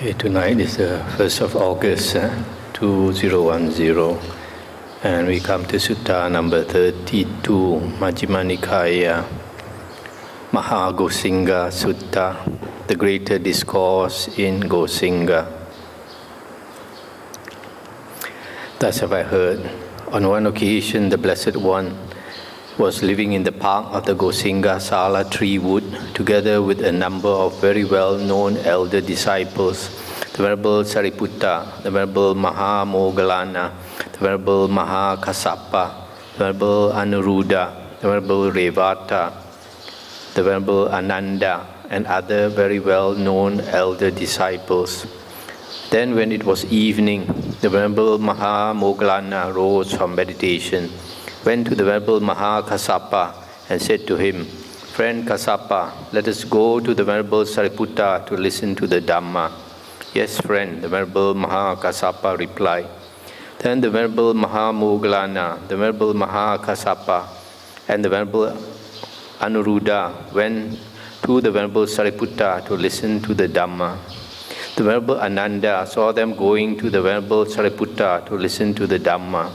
Okay, tonight is the 1st of August, 2010, and we come to Sutta number 32, Majjhima Nikaya, Maha Gosinga Sutta, the greater discourse in Gosinga. Thus have I heard, on one occasion the Blessed One was living in the park of the Gosinga Sala tree wood, together with a number of very well-known elder disciples, the Venerable Sariputta, the Venerable Maha Moggallana, the Venerable Maha Kassapa, the Venerable Anuruddha, the Venerable Revata, the Venerable Ananda, and other very well-known elder disciples. Then when it was evening, the Venerable Maha Moggallana rose from meditation, went to the Venerable Maha Kassapa and said to him, "Friend Kassapa, let us go to the Venerable Sariputta to listen to the Dhamma." "Yes, friend," the Venerable Maha Kassapa replied. Then the Venerable Maha Moggallana, the Venerable Maha Kassapa, and the Venerable Anuruddha went to the Venerable Sariputta to listen to the Dhamma. The Venerable Ananda saw them going to the Venerable Sariputta to listen to the Dhamma.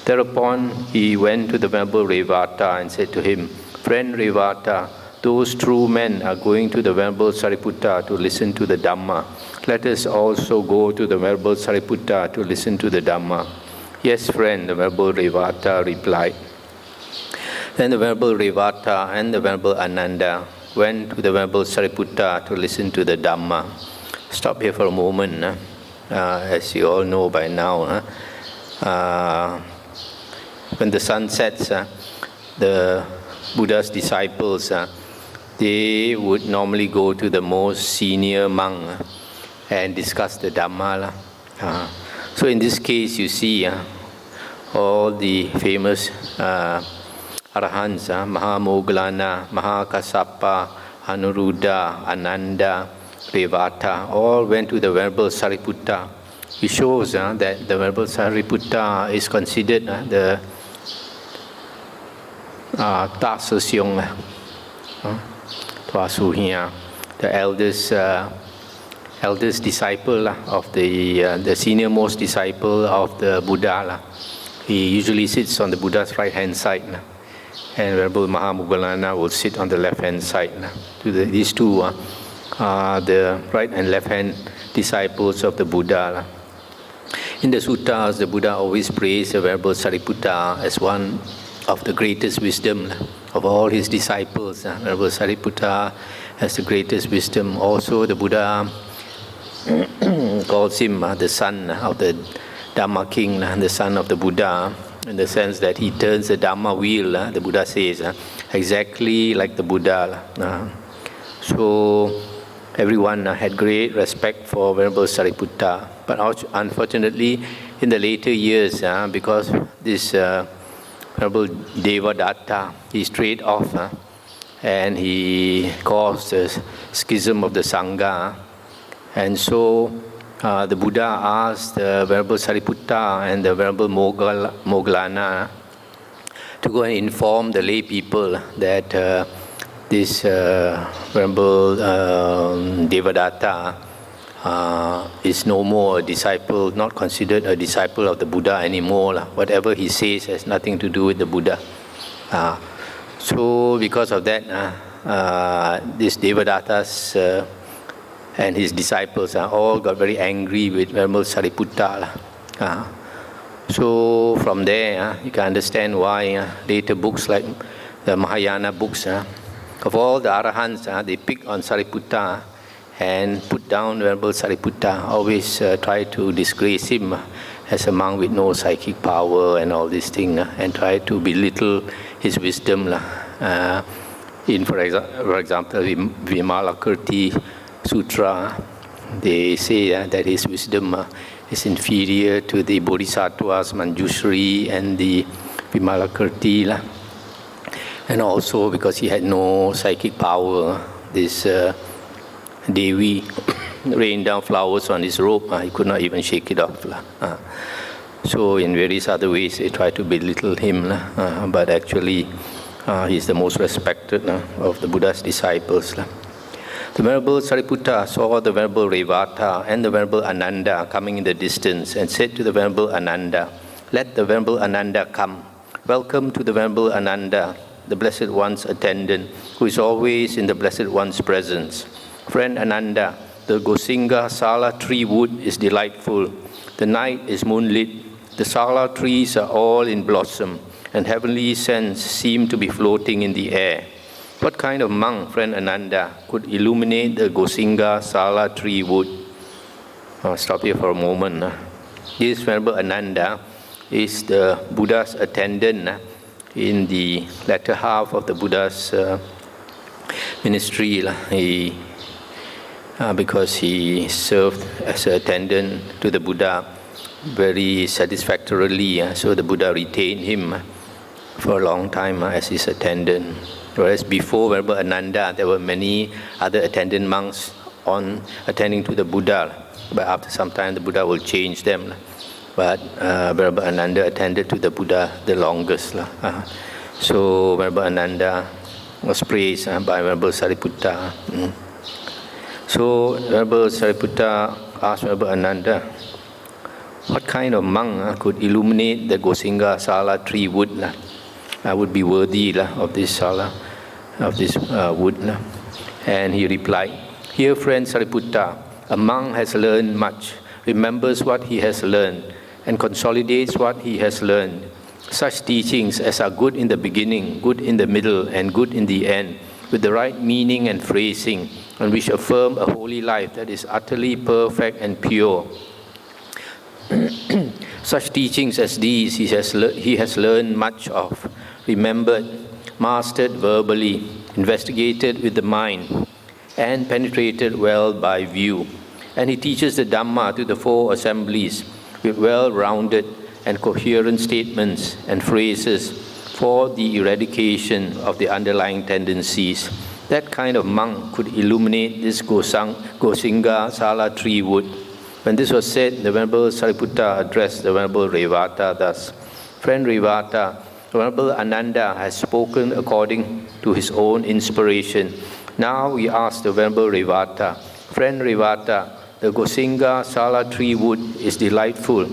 Thereupon he went to the Venerable Revata and said to him, "Friend Revata, those true men are going to the Venerable Sariputta to listen to the Dhamma. Let us also go to the Venerable Sariputta to listen to the Dhamma." "Yes, friend," the Venerable Revata replied. Then the Venerable Revata and the Venerable Ananda went to the Venerable Sariputta to listen to the Dhamma. Stop here for a moment. As you all know by now, when the sun sets, the Buddha's disciples, they would normally go to the most senior monk and discuss the Dhamma. So in this case, you see all the famous Arahants, Maha Moggallana, Maha Kassapa, Anuruddha, Ananda, Revata, all went to the Venerable Sariputta. It shows that the Venerable Sariputta is considered the Ta Sư Siong, the eldest disciple of the senior-most disciple of the Buddha. He usually sits on the Buddha's right-hand side, and Venerable Maha Moggallana will sit on the left-hand side. These two are the right and left-hand disciples of the Buddha. In the suttas, the Buddha always praised the Venerable Sariputta as one of the greatest wisdom of all his disciples. Venerable Sariputta has the greatest wisdom. Also, the Buddha calls him the son of the Dhamma king, the son of the Buddha, in the sense that he turns the Dhamma wheel, the Buddha says, exactly like the Buddha. So everyone had great respect for Venerable Sariputta. But unfortunately, in the later years, because this Venerable Devadatta, he strayed off and he caused a schism of the Sangha. And so the Buddha asked the Venerable Sariputta and the Venerable Moggallana to go and inform the lay people that this Venerable Devadatta is no more a disciple, not considered a disciple of the Buddha anymore. Whatever he says has nothing to do with the Buddha. So because of that, this Devadatta's and his disciples all got very angry with Venerable Sariputta. So from there, you can understand why later books like the Mahayana books, of all the Arahants, they pick on Sariputta and put down Venerable Sariputta, always try to disgrace him as a monk with no psychic power and all these things, and try to belittle his wisdom. For example, Vimalakirti Sutra, they say that his wisdom is inferior to the Bodhisattvas, Manjushri, and the Vimalakirti. And also because he had no psychic power, this Devi rained down flowers on his robe. He could not even shake it off. So in various other ways, they try to belittle him. But actually, he's the most respected of the Buddha's disciples. The Venerable Sariputta saw the Venerable Revata and the Venerable Ananda coming in the distance and said to the Venerable Ananda, "Let the Venerable Ananda come. Welcome to the Venerable Ananda, the Blessed One's attendant, who is always in the Blessed One's presence. Friend Ananda, the Gosinga Sala tree wood is delightful. The night is moonlit. The Sala trees are all in blossom, and heavenly scents seem to be floating in the air. What kind of monk, friend Ananda, could illuminate the Gosinga Sala tree wood?" I'll stop here for a moment. This Venerable Ananda is the Buddha's attendant in the latter half of the Buddha's ministry. Because he served as an attendant to the Buddha very satisfactorily, so the Buddha retained him for a long time as his attendant. Whereas before Venerable Ananda, there were many other attendant monks on attending to the Buddha, but after some time the Buddha will change them. But Venerable Ananda attended to the Buddha the longest. So Venerable Ananda was praised by Venerable Sariputta. So Venerable Sariputta asked Venerable Ananda, what kind of monk could illuminate the Gosinga Sala tree wood? I would be worthy of this Sala, of this wood. And he replied, "Here, friend Sariputta, a monk has learned much, remembers what he has learned, and consolidates what he has learned. Such teachings as are good in the beginning, good in the middle, and good in the end, with the right meaning and phrasing, and which affirm a holy life that is utterly perfect and pure. Such teachings as these he has learned much of, remembered, mastered verbally, investigated with the mind, and penetrated well by view. And he teaches the Dhamma to the four assemblies with well-rounded and coherent statements and phrases for the eradication of the underlying tendencies. That kind of monk could illuminate this Gosinga Sala tree wood." When this was said, the Venerable Sariputta addressed the Venerable Revata thus, "Friend Revata, the Venerable Ananda has spoken according to his own inspiration. Now we ask the Venerable Revata, Friend Revata, the Gosinga Sala tree wood is delightful.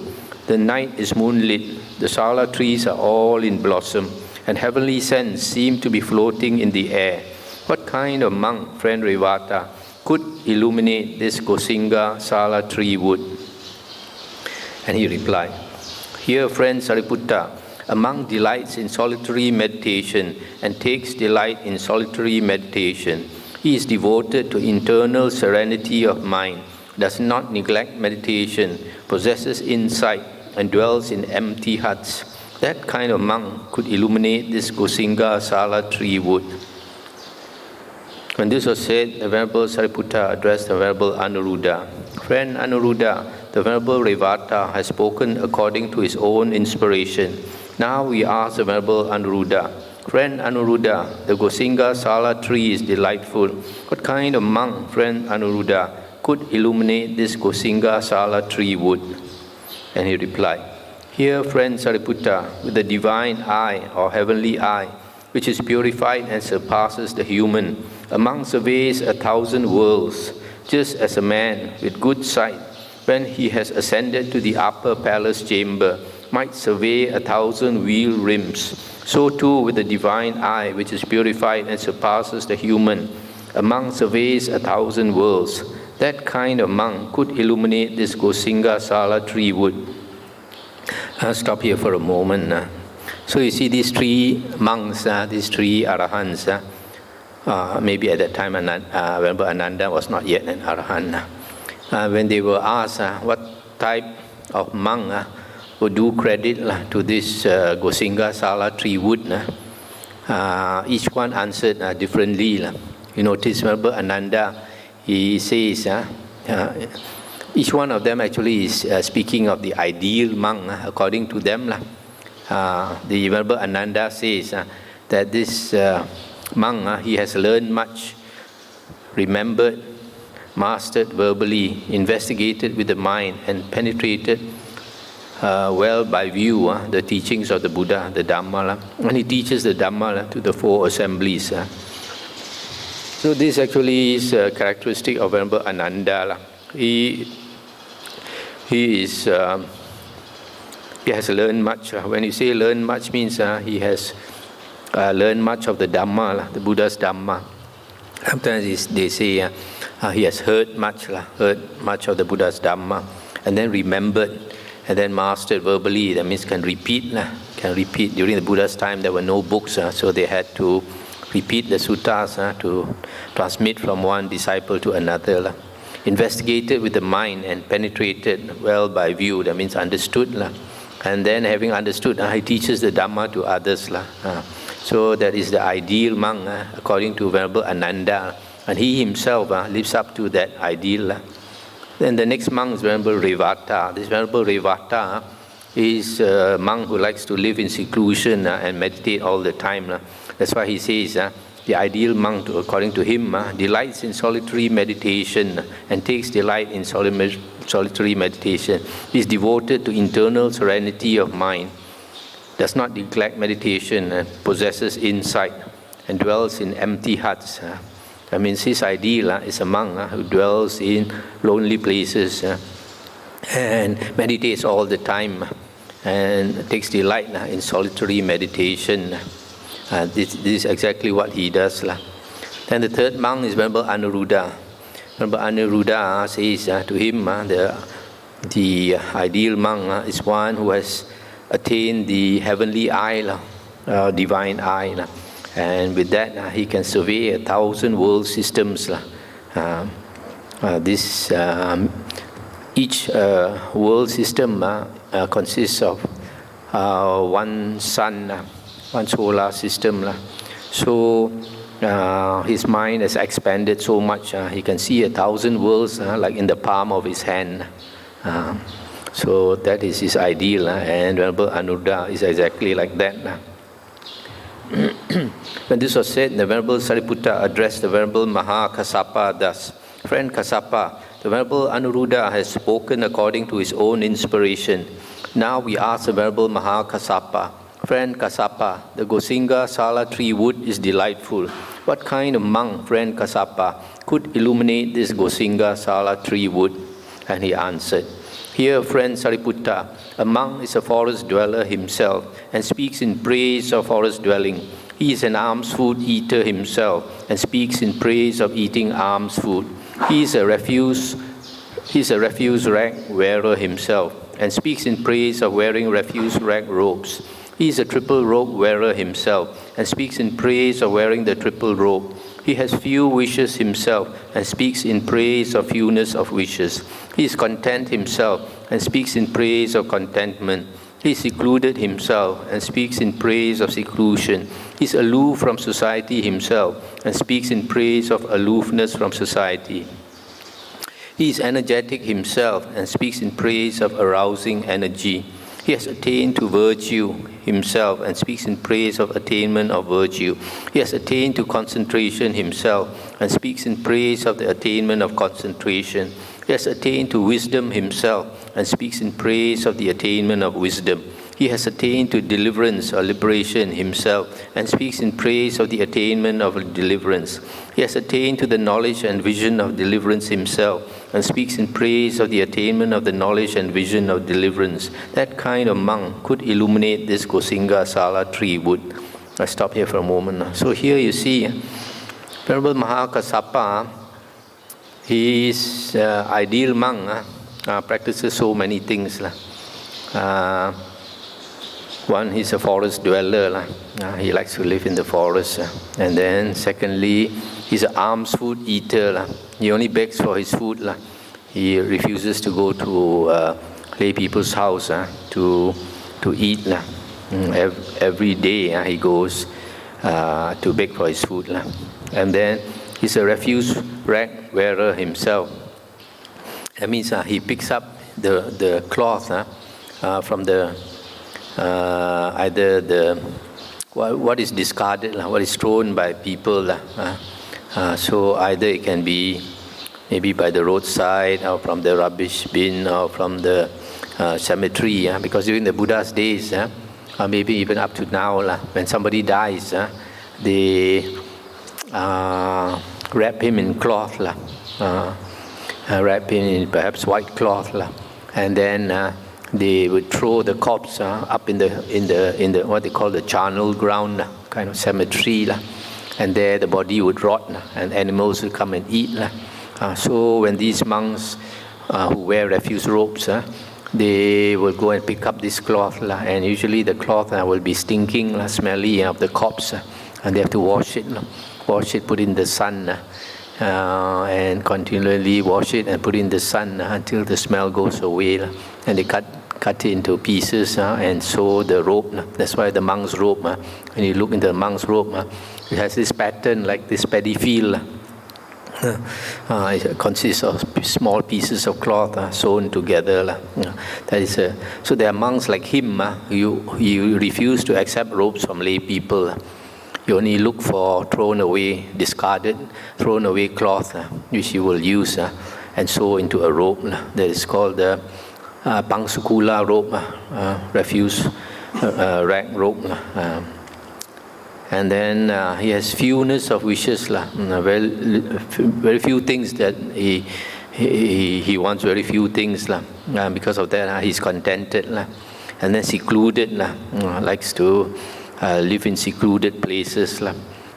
The night is moonlit. The Sala trees are all in blossom, and heavenly scents seem to be floating in the air. What kind of monk, friend Revata, could illuminate this Gosinga Sala tree wood?" And he replied, "Here, friend Sariputta, a monk delights in solitary meditation and takes delight in solitary meditation. He is devoted to internal serenity of mind, does not neglect meditation, possesses insight, and dwells in empty huts. That kind of monk could illuminate this Gosinga Sala tree wood." When this was said, the Venerable Sariputta addressed the Venerable Anuruddha, "Friend Anuruddha, the Venerable Revata has spoken according to his own inspiration. Now we ask the Venerable Anuruddha, Friend Anuruddha, the Gosinga Sala tree is delightful. What kind of monk, friend Anuruddha, could illuminate this Gosinga Sala tree wood?" And he replied, "Here, friend Sariputta, with the divine eye or heavenly eye, which is purified and surpasses the human, a monk surveys 1,000 worlds, just as a man with good sight, when he has ascended to the upper palace chamber, might survey 1,000 wheel rims. So too with the divine eye, which is purified and surpasses the human, a monk surveys 1,000 worlds. That kind of monk could illuminate this Gosinga Sala tree wood." I'll stop here for a moment. So you see these three monks, these three arahants, maybe at that time Venerable Ananda was not yet an arahant. When they were asked what type of monk would do credit to this Gosinga Sala tree wood, each one answered differently. You notice Venerable Ananda, he says, each one of them actually is speaking of the ideal monk according to them. The Venerable Ananda says that this monk, he has learned much, remembered, mastered verbally, investigated with the mind, and penetrated well by view the teachings of the Buddha, the Dhamma. And he teaches the Dhamma to the four assemblies. So this actually is a characteristic of Venerable Ananda. He has learned much. When you say learn much, means he has learned much of the Dhamma, the Buddha's Dhamma. Sometimes they say he has heard much of the Buddha's Dhamma, and then remembered, and then mastered verbally. That means can repeat. During the Buddha's time, there were no books, so they had to repeat the suttas to transmit from one disciple to another. Investigated with the mind and penetrated well by view. That means understood. And then having understood, he teaches the Dhamma to others. So that is the ideal monk according to Venerable Ananda. And he himself lives up to that ideal. Then the next monk is Venerable Revata. This Venerable Revata is a monk who likes to live in seclusion and meditate all the time. That's why he says the ideal monk, according to him, delights in solitary meditation and takes delight in solitary meditation. He is devoted to internal serenity of mind, does not neglect meditation, possesses insight, and dwells in empty huts. That means his ideal is a monk who dwells in lonely places and meditates all the time and takes delight in solitary meditation. This is exactly what he does. Then the third monk is Venerable Anuruddha. Venerable Anuruddha says to him, the ideal monk is one who has attained the heavenly eye, divine eye. And with that, he can survey 1,000 world systems. Each world system consists of one sun, one solar system. So his mind has expanded so much, he can see 1,000 worlds like in the palm of his hand. So that is his ideal, and Venerable Anuruddha is exactly like that. When this was said, the Venerable Sariputta addressed the Venerable Maha Kassapa thus: Friend Kassapa, the Venerable Anuruddha has spoken according to his own inspiration. Now we ask the Venerable Maha Kassapa: Friend Kassapa, the Gosinga Sala tree wood is delightful. What kind of monk, friend Kassapa, could illuminate this Gosinga Sala tree wood? And he answered: Here, friend Sariputta, a monk is a forest dweller himself and speaks in praise of forest dwelling. He is an alms food eater himself and speaks in praise of eating alms food. He is a refuse rag wearer himself and speaks in praise of wearing refuse rag robes. He is a triple robe wearer himself and speaks in praise of wearing the triple robe. He has few wishes himself and speaks in praise of fewness of wishes. He is content himself and speaks in praise of contentment. He is secluded himself and speaks in praise of seclusion. He is aloof from society himself and speaks in praise of aloofness from society. He is energetic himself and speaks in praise of arousing energy. He has attained to virtue himself and speaks in praise of attainment of virtue. He has attained to concentration himself and speaks in praise of the attainment of concentration. He has attained to wisdom himself and speaks in praise of the attainment of wisdom. He has attained to deliverance or liberation himself and speaks in praise of the attainment of deliverance. He has attained to the knowledge and vision of deliverance himself and speaks in praise of the attainment of the knowledge and vision of deliverance. That kind of monk could illuminate this Gosinga Sala tree wood. I stop here for a moment. So here you see Venerable Maha Kassapa, he is ideal monk, practices so many things. One, he's a forest dweller. He likes to live in the forest. And then secondly, he's an alms food eater. He only begs for his food. He refuses to go to lay people's house to eat. Every day he goes to beg for his food. And then he's a refuse rag wearer himself. That means he picks up the cloth from the either what is discarded, what is thrown by people. So either it can be maybe by the roadside or from the rubbish bin or from the cemetery. Because during the Buddha's days, maybe even up to now, when somebody dies, they wrap him in cloth, wrap him in perhaps white cloth, and then they would throw the corpse up in the what they call the charnel ground, kind of cemetery, and there the body would rot, and animals would come and eat. So when these monks who wear refuse robes, they will go and pick up this cloth, and usually the cloth will be stinking, smelly of the corpse, and they have to wash it, put in the sun, and continually wash it and put in the sun until the smell goes away, and they cut it into pieces and sew the robe. That's why the monk's robe, when you look into the monk's robe, it has this pattern like this paddy field. It consists of small pieces of cloth sewn together. That is so there are monks like him. You refuse to accept robes from lay people. You only look for discarded, thrown away cloth which you will use and sew into a robe. That is called the Pangsukula robe, refuse rag robe. And then he has fewness of wishes, very few things that he wants, very few things, because of that he's contented, and then secluded, likes to live in secluded places,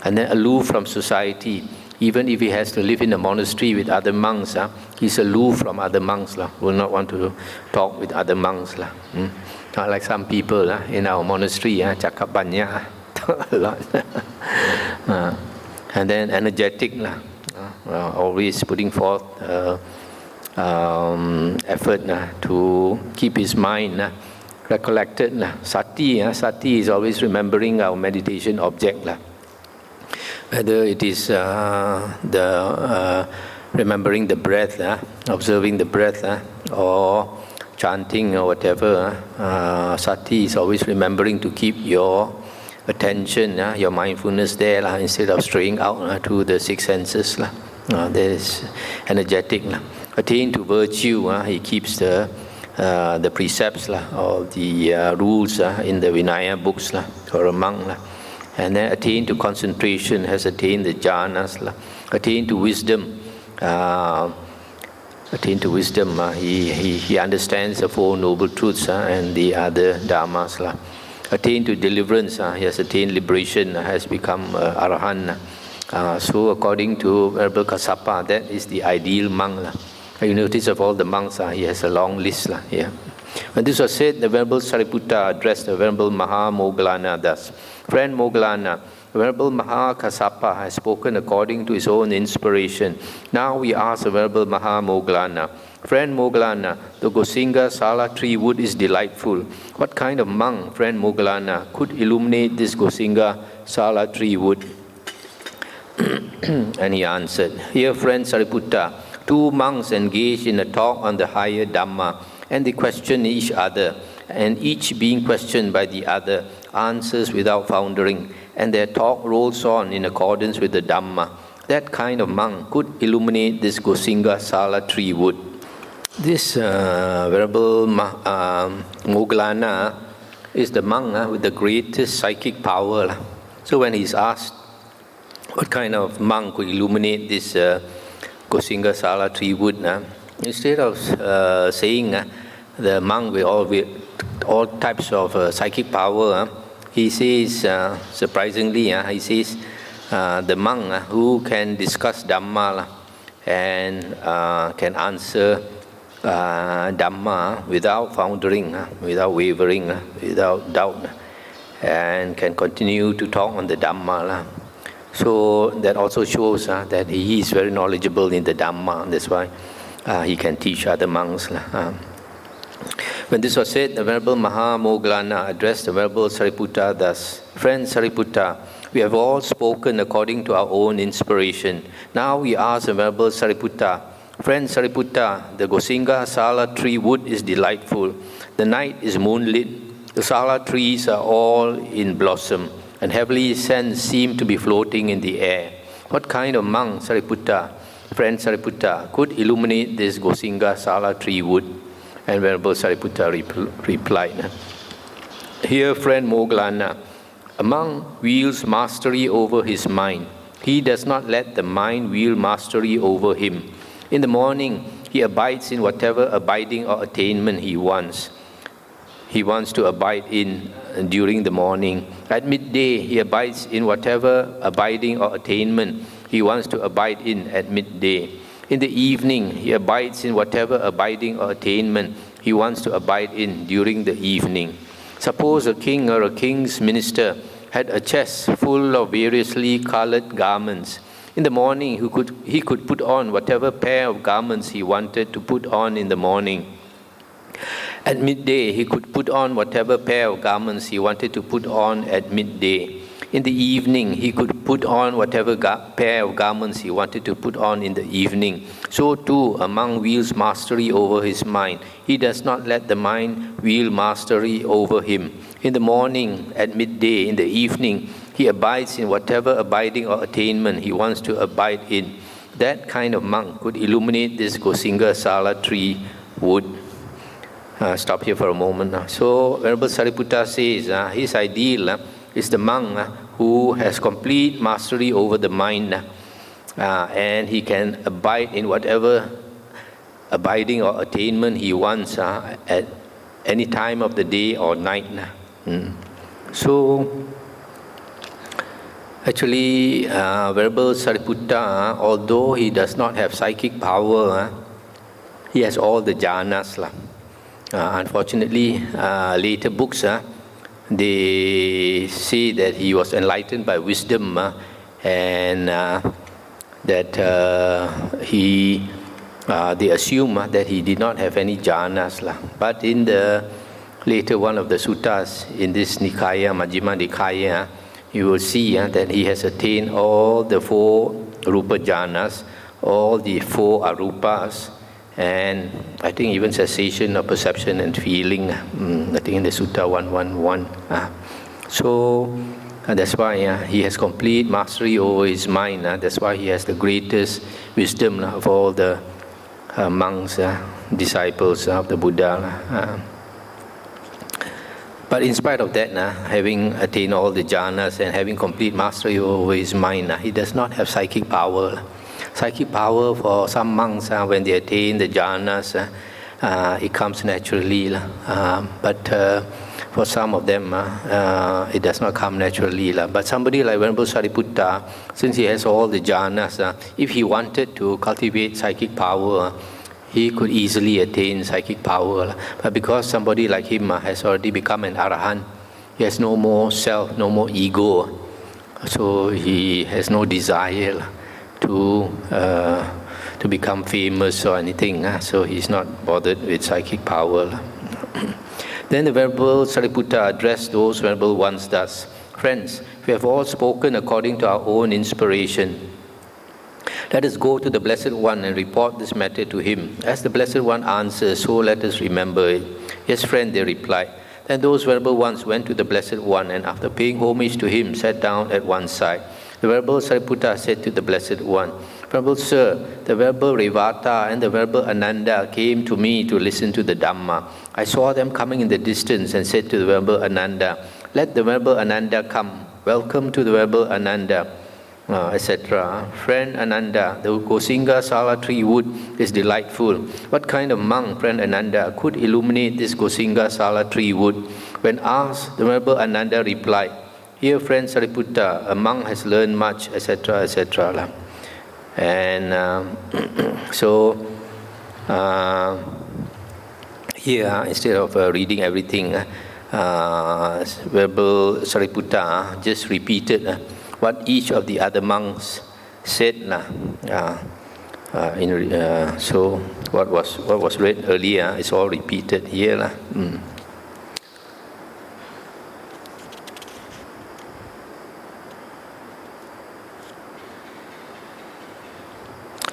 and then aloof from society. Even if he has to live in a monastery with other monks, he's aloof from other monks, will not want to talk with other monks. Not like some people in our monastery, Chakabanya, a lot. And then energetic, always putting forth effort to keep his mind recollected. Sati is always remembering our meditation object. Whether it is remembering the breath, observing the breath, or chanting or whatever, Sati is always remembering to keep your attention, your mindfulness there, instead of straying out to the six senses. That is energetic. Attain to virtue, he keeps the precepts or the rules in the Vinaya books for a monk. And then attain to concentration, has attained the jhanas. Attain to wisdom. He understands the Four Noble Truths and the other dhammas. Attain to deliverance, he has attained liberation, has become arahant. So according to Venerable Kassapa, that is the ideal monk. You notice of all the monks, he has a long list here. When this was said, the Venerable Sariputta addressed the Venerable Maha Moggallana thus: Friend Moggallana, Venerable Maha Kassapa has spoken according to his own inspiration. Now we ask the Venerable Maha Moggallana: Friend Moggallana, the Gosinga Sala tree wood is delightful. What kind of monk, friend Moggallana, could illuminate this Gosinga Sala tree wood? And he answered: Here, friend Sariputta, two monks engaged in a talk on the higher Dhamma, and they question each other, and each being questioned by the other answers without foundering, and their talk rolls on in accordance with the Dhamma. That kind of monk could illuminate this Gosinga Sala tree wood. This Venerable Moggallana is the monk with the greatest psychic power. So when he's asked what kind of monk could illuminate this Gosinga Sala tree wood, instead of saying the monk with all types of psychic power, he says, surprisingly, he says, the monk who can discuss Dhamma and can answer Dhamma without foundering, without wavering, without doubt, and can continue to talk on the Dhamma. So that also shows that he is very knowledgeable in the Dhamma. That's why he can teach other monks. When this was said, the Venerable Maha Moggallana addressed the Venerable Sariputta thus: Friend Sariputta, we have all spoken according to our own inspiration. Now we ask the Venerable Sariputta: Friend Sariputta, the Gosinga Sala tree wood is delightful. The night is moonlit. The Sala trees are all in blossom, and heavenly scents seem to be floating in the air. What kind of monk, Sariputta, friend Sariputta, could illuminate this Gosinga Sala tree wood? And Venerable Sariputta replied: Here, friend Moggallana, a monk wields mastery over his mind. he does not let the mind wield mastery over him. In the morning, he abides in whatever abiding or attainment he wants. He wants to abide in during the morning. At midday, he abides in whatever abiding or attainment he wants to abide in at midday. In the evening, he abides in whatever abiding or attainment he wants to abide in during the evening. Suppose a king or a king's minister had a chest full of variously colored garments. In the morning, he could put on whatever pair of garments he wanted to put on in the morning. At midday, he could put on whatever pair of garments he wanted to put on at midday. In the evening, he could put on whatever pair of garments he wanted to put on in the evening. So too, a monk wields mastery over his mind. He does not let the mind wield mastery over him. In the morning, at midday, in the evening, he abides in whatever abiding or attainment he wants to abide in. That kind of monk could illuminate this Gosinga Sala tree wood. Stop here for a moment. So, Venerable Sariputta says his ideal is the monk who has complete mastery over the mind, and he can abide in whatever abiding or attainment he wants at any time of the day or night. So, actually, Venerable Sariputta, although he does not have psychic power, he has all the jhanas. Unfortunately, later books, they say that he was enlightened by wisdom and that they assume that he did not have any jhanas. But in the later one of the suttas in this Nikaya, Majjhima Nikaya, you will see that he has attained all the 4 rupa jhanas, all the 4 arupas, and I think even cessation of perception and feeling, I think in the Sutta 111. So that's why he has complete mastery over his mind. That's why he has the greatest wisdom of all the monks, disciples of the Buddha. But in spite of that, having attained all the jhanas and having complete mastery over his mind, he does not have psychic power. Psychic power for some monks, when they attain the jhanas, it comes naturally. But for some of them, it does not come naturally. But somebody like Venerable Sariputta, since he has all the jhanas, if he wanted to cultivate psychic power, he could easily attain psychic power. But because somebody like him has already become an arahant, he has no more self, no more ego, so he has no desire to become famous or anything, so he's not bothered with psychic power. Then the Venerable Sariputta addressed those Venerable ones thus: Friends, we have all spoken according to our own inspiration. Let us go to the Blessed One and report this matter to him. As the Blessed One answers, so let us remember it. Yes, friend, they replied. Then those Venerable ones went to the Blessed One and after paying homage to him, sat down at one side. The Venerable Sariputta said to the Blessed One, Venerable Sir, the Venerable Revata and the Venerable Ananda came to me to listen to the Dhamma. I saw them coming in the distance and said to the Venerable Ananda, let the Venerable Ananda come. Welcome to the Venerable Ananda, etc. Friend Ananda, the Gosinga Sala tree wood is delightful. What kind of monk, friend Ananda, could illuminate this Gosinga Sala tree wood? When asked, the Venerable Ananda replied, Here, friend Sariputta, a monk has learned much, etc., etc. And so here, instead of reading everything, Venerable Sariputta just repeated what each of the other monks said. So what was read earlier is all repeated here.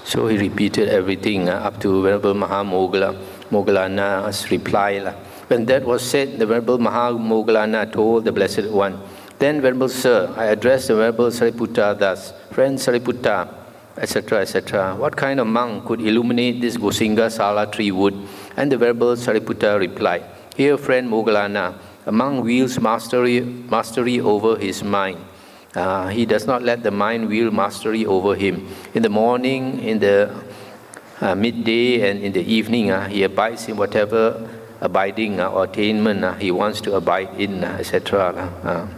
So he repeated everything up to Venerable Moggallana's reply. When that was said, the Venerable Moggallana told the Blessed One, Then, Venerable Sir, I addressed the Venerable Sariputta thus, Friend Sariputta, etc., etc. What kind of monk could illuminate this Gosinga Sala tree wood? And the Venerable Sariputta replied, Here, friend Moggallana, a monk wields mastery over his mind. He does not let the mind wield mastery over him. In the morning, in the midday, and in the evening, he abides in whatever abiding or attainment he wants to abide in, etc.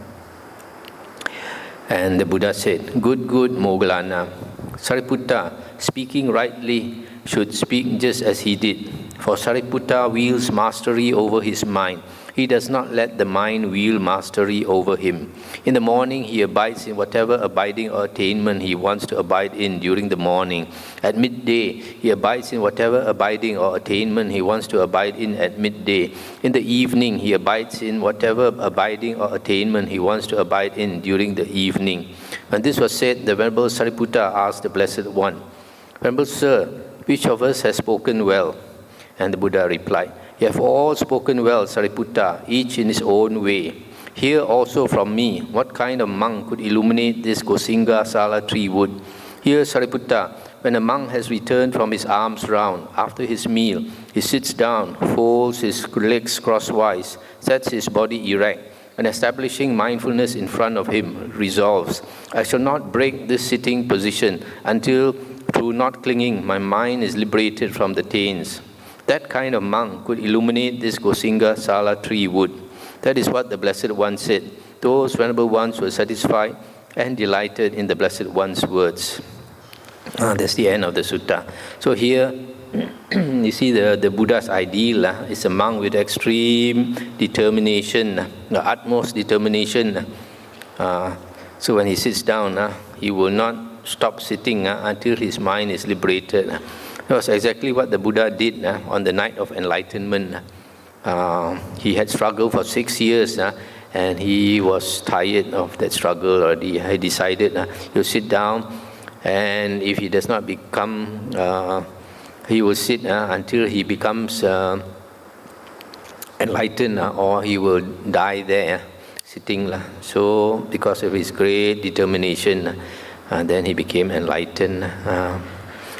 And the Buddha said, good, Moggallana. Sariputta, speaking rightly, should speak just as he did. For Sariputta wields mastery over his mind. He does not let the mind wield mastery over him. In the morning, he abides in whatever abiding or attainment he wants to abide in during the morning. At midday, he abides in whatever abiding or attainment he wants to abide in at midday. In the evening, he abides in whatever abiding or attainment he wants to abide in during the evening. When this was said, the Venerable Sariputta asked the Blessed One, Venerable Sir, which of us has spoken well? And the Buddha replied, you have all spoken well, Sariputta, each in his own way. Hear also from me, what kind of monk could illuminate this Gosinga Sala tree wood? Here, Sariputta, when a monk has returned from his alms round, after his meal, he sits down, folds his legs crosswise, sets his body erect, and establishing mindfulness in front of him, resolves, I shall not break this sitting position until, through not clinging, my mind is liberated from the taints. That kind of monk could illuminate this Gosinga Sala tree wood. That is what the Blessed One said. Those Venerable Ones were satisfied and delighted in the Blessed One's words. That's the end of the sutta. So here, you see the Buddha's ideal is a monk with extreme determination, the utmost determination. So when he sits down, he will not stop sitting until his mind is liberated. That was exactly what the Buddha did on the night of enlightenment. He had struggled for 6 years and he was tired of that struggle already. He decided he'll sit down, and if he does not become, he will sit until he becomes enlightened, or he will die there sitting. So because of his great determination, then he became enlightened.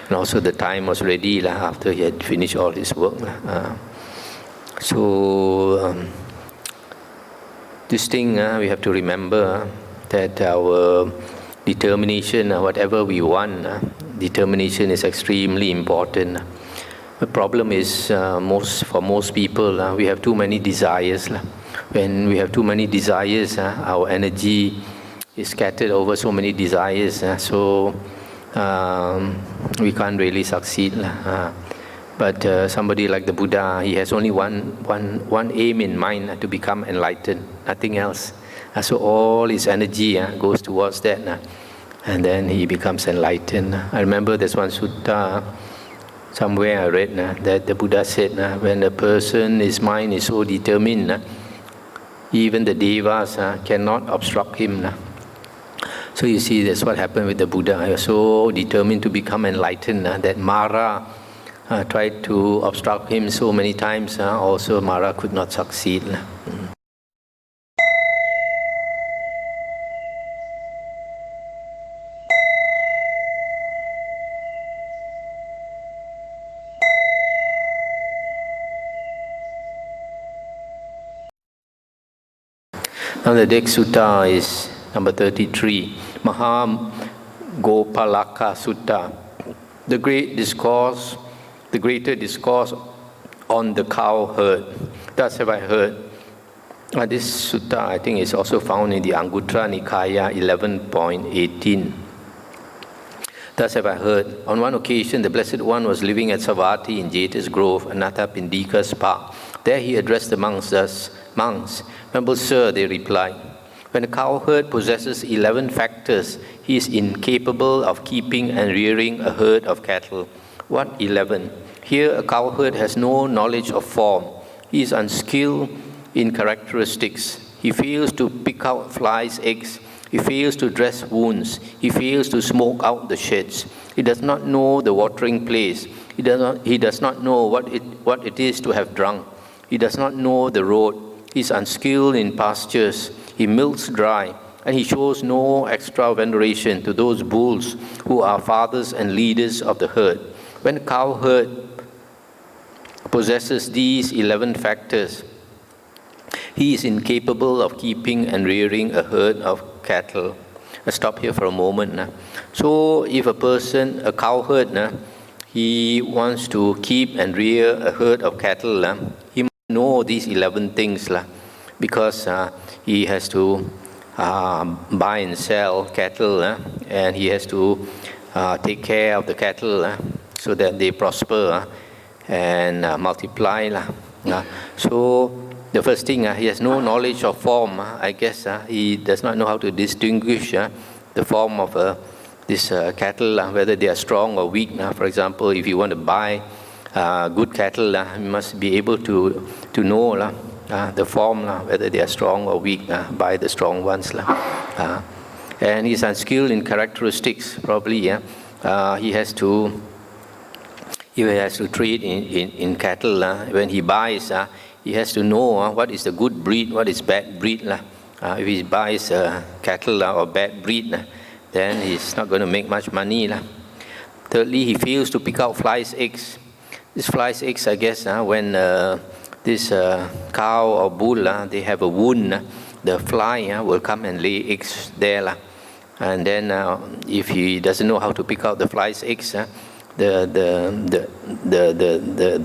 And also the time was ready after he had finished all his work. This thing we have to remember that our determination, whatever we want, determination is extremely important. The problem is for most people, we have too many desires. When we have too many desires, our energy is scattered over so many desires. We can't really succeed. But somebody like the Buddha, he has only one aim in mind, to become enlightened, nothing else. So all his energy goes towards that, and then he becomes enlightened. I remember there's one sutta, somewhere I read that the Buddha said, when a person's mind is so determined, even the devas cannot obstruct him. So you see, that's what happened with the Buddha. He was so determined to become enlightened that Mara tried to obstruct him so many times. Also, Mara could not succeed. Now the next sutta is number 33, Maha Gopalaka Sutta, the greater discourse on the cow herd. Thus have I heard. This sutta, I think, is also found in the Anguttara Nikaya 11.18. Thus have I heard. On one occasion, the Blessed One was living at Savatthi in Jeta's Grove, Anathapindika's park. There he addressed the monks thus, Monks, Venerable Sir, they replied, when a cowherd possesses 11 factors, he is incapable of keeping and rearing a herd of cattle. What 11? Here a cowherd has no knowledge of form. He is unskilled in characteristics. He fails to pick out flies' eggs. He fails to dress wounds. He fails to smoke out the sheds. He does not know the watering place. He does not know what it is to have drunk. He does not know the road. He is unskilled in pastures. He milks dry, and he shows no extra veneration to those bulls who are fathers and leaders of the herd. When a cowherd possesses these 11 factors, he is incapable of keeping and rearing a herd of cattle. Let's stop here for a moment. So if a person, a cowherd, he wants to keep and rear a herd of cattle, he must know these 11 things, because he has to buy and sell cattle, and he has to take care of the cattle so that they prosper and multiply. So the first thing, he has no knowledge of form. I guess he does not know how to distinguish the form of this cattle, whether they are strong or weak. For example, if you want to buy good cattle, you must be able to know the form, whether they are strong or weak, by the strong ones. And he's unskilled in characteristics, probably. He has to trade in cattle. When he buys, he has to know what is the good breed, what is bad breed. If he buys cattle or bad breed, then he's not going to make much money. Thirdly, he fails to pick out flies' eggs. This flies' eggs, I guess, when this cow or bull, they have a wound, the fly will come and lay eggs there. And then if he doesn't know how to pick out the flies' eggs, the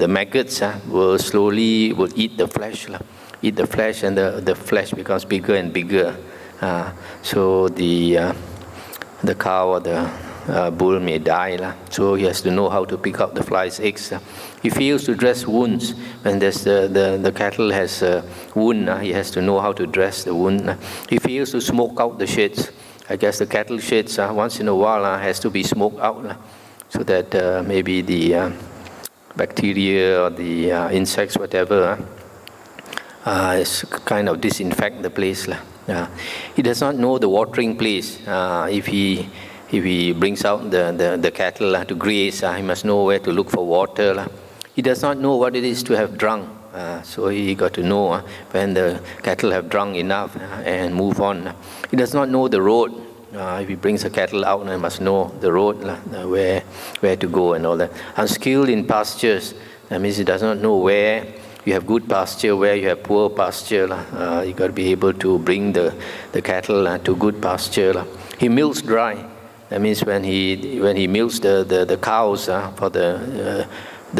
maggots will slowly eat the flesh, and the flesh becomes bigger and bigger. So the cow or the bull may die. So he has to know how to pick out the flies' eggs. He fails to dress wounds. When there's the cattle has a wound, he has to know how to dress the wound. He fails to smoke out the sheds. I guess the cattle sheds once in a while has to be smoked out, so that maybe the bacteria or the insects, whatever, is kind of disinfect the place. He does not know the watering place. If he brings out the cattle to graze, he must know where to look for water. He does not know what it is to have drunk. So he got to know when the cattle have drunk enough and move on. He does not know the road. If he brings the cattle out, he must know the road, where to go and all that. Unskilled in pastures, that means he does not know where you have good pasture, where you have poor pasture. You got to be able to bring the cattle to good pasture. He milks dry. That means when he milks the cows for the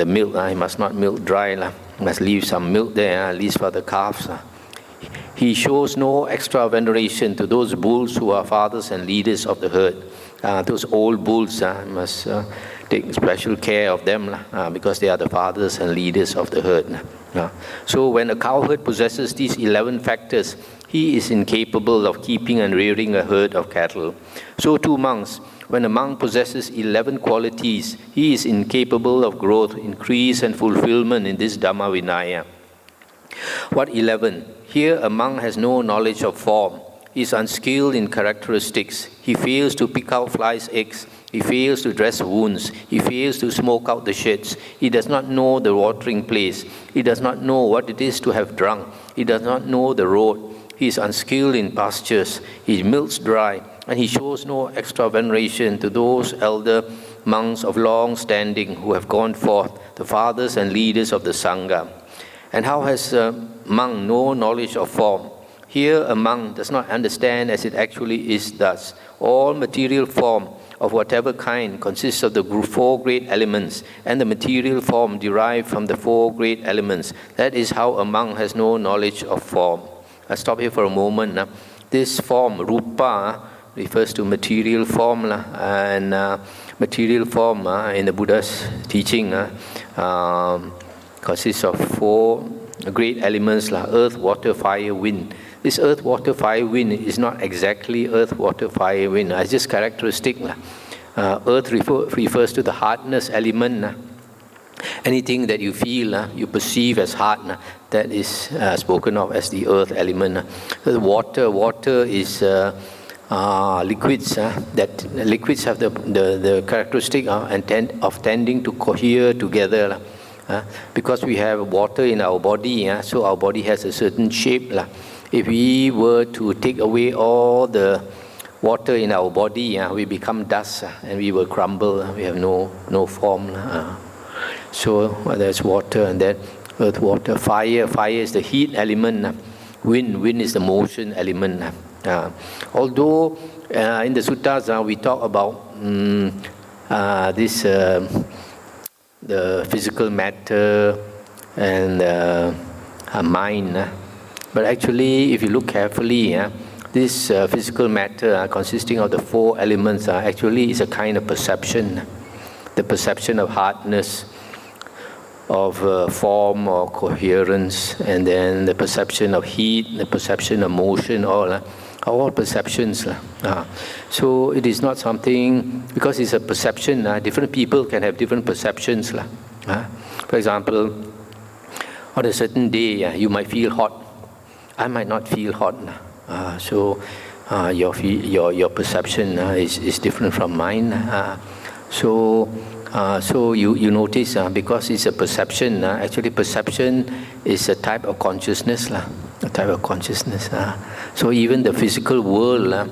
milk, he must not milk dry. He must leave some milk there, at least for the calves. He shows no extra veneration to those bulls who are fathers and leaders of the herd. Those old bulls, must take special care of them because they are the fathers and leaders of the herd. So when a cowherd possesses these 11 factors, he is incapable of keeping and rearing a herd of cattle. So too monks. When a monk possesses 11 qualities, he is incapable of growth, increase and fulfillment in this Dhamma Vinaya. What 11? Here a monk has no knowledge of form. He is unskilled in characteristics. He fails to pick out flies' eggs. He fails to dress wounds. He fails to smoke out the sheds. He does not know the watering place. He does not know what it is to have drunk. He does not know the road. He is unskilled in pastures. He milks dry. And he shows no extra veneration to those elder monks of long standing who have gone forth, the fathers and leaders of the Sangha. And how has a monk no knowledge of form? Here a monk does not understand as it actually is thus. All material form of whatever kind consists of the four great elements, and the material form derived from the four great elements. That is how a monk has no knowledge of form. I'll stop here for a moment. This form, rupa, refers to material form, and material form in the Buddha's teaching consists of four great elements, earth, water, fire, wind. This earth, water, fire, wind is not exactly earth, water, fire, wind. It's just characteristic. Earth refers to the hardness element. Anything that you feel, you perceive as hard, that is spoken of as the earth element. The water is liquids. That liquids have the characteristic of tending to cohere together. Because we have water in our body, so our body has a certain shape. If we were to take away all the water in our body, we become dust and we will crumble. We have no form. So there's water, and then earth, water, fire. Fire is the heat element. Wind is the motion element. Although In the suttas, we talk about the physical matter and mind. But actually, if you look carefully, this physical matter consisting of the four elements actually is a kind of perception. The perception of hardness, of form or coherence, and then the perception of heat, the perception of motion, all perceptions. So it is not something, because it's a perception, different people can have different perceptions. For example, on a certain day, you might feel hot. I might not feel hot. So your perception is different from mine. So you notice, because it's a perception, actually perception is a type of consciousness. A type of consciousness. So even the physical world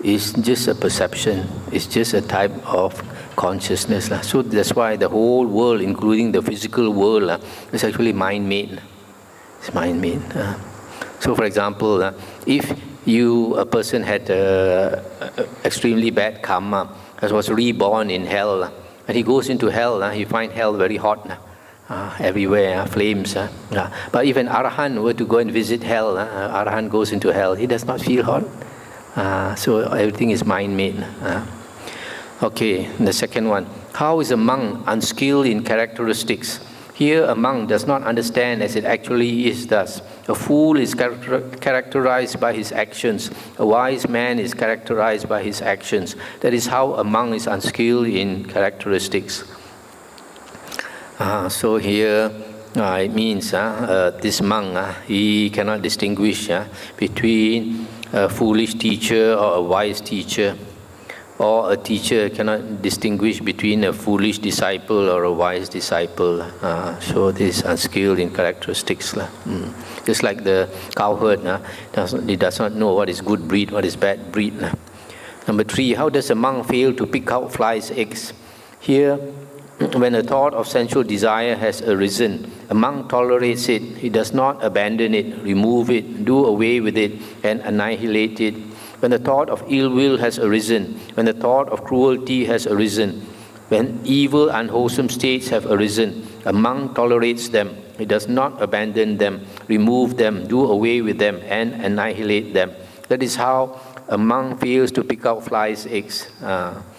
is just a perception. It's just a type of consciousness. So that's why the whole world, including the physical world, is actually mind-made. It's mind-made. So for example, if a person had extremely bad karma, and was reborn in hell, and he goes into hell, he finds hell very hot. Everywhere, flames. But if an Arahant were to go and visit hell, Arahant goes into hell, he does not feel hot. So everything is mind-made. Okay, the second one. How is a monk unskilled in characteristics? Here a monk does not understand as it actually is thus. A fool is characterized by his actions. A wise man is characterized by his actions. That is how a monk is unskilled in characteristics. So here it means this monk, he cannot distinguish between a foolish teacher or a wise teacher, or a teacher cannot distinguish between a foolish disciple or a wise disciple. So this is unskilled in characteristics. Just like the cowherd, he does not know what is good breed, what is bad breed. Number 3, how does a monk fail to pick out flies' eggs? Here, when a thought of sensual desire has arisen, a monk tolerates it. He does not abandon it, remove it, do away with it, and annihilate it. When the thought of ill will has arisen, when the thought of cruelty has arisen, when evil, unwholesome states have arisen, a monk tolerates them. He does not abandon them, remove them, do away with them, and annihilate them. That is how a monk fails to pick out flies' eggs.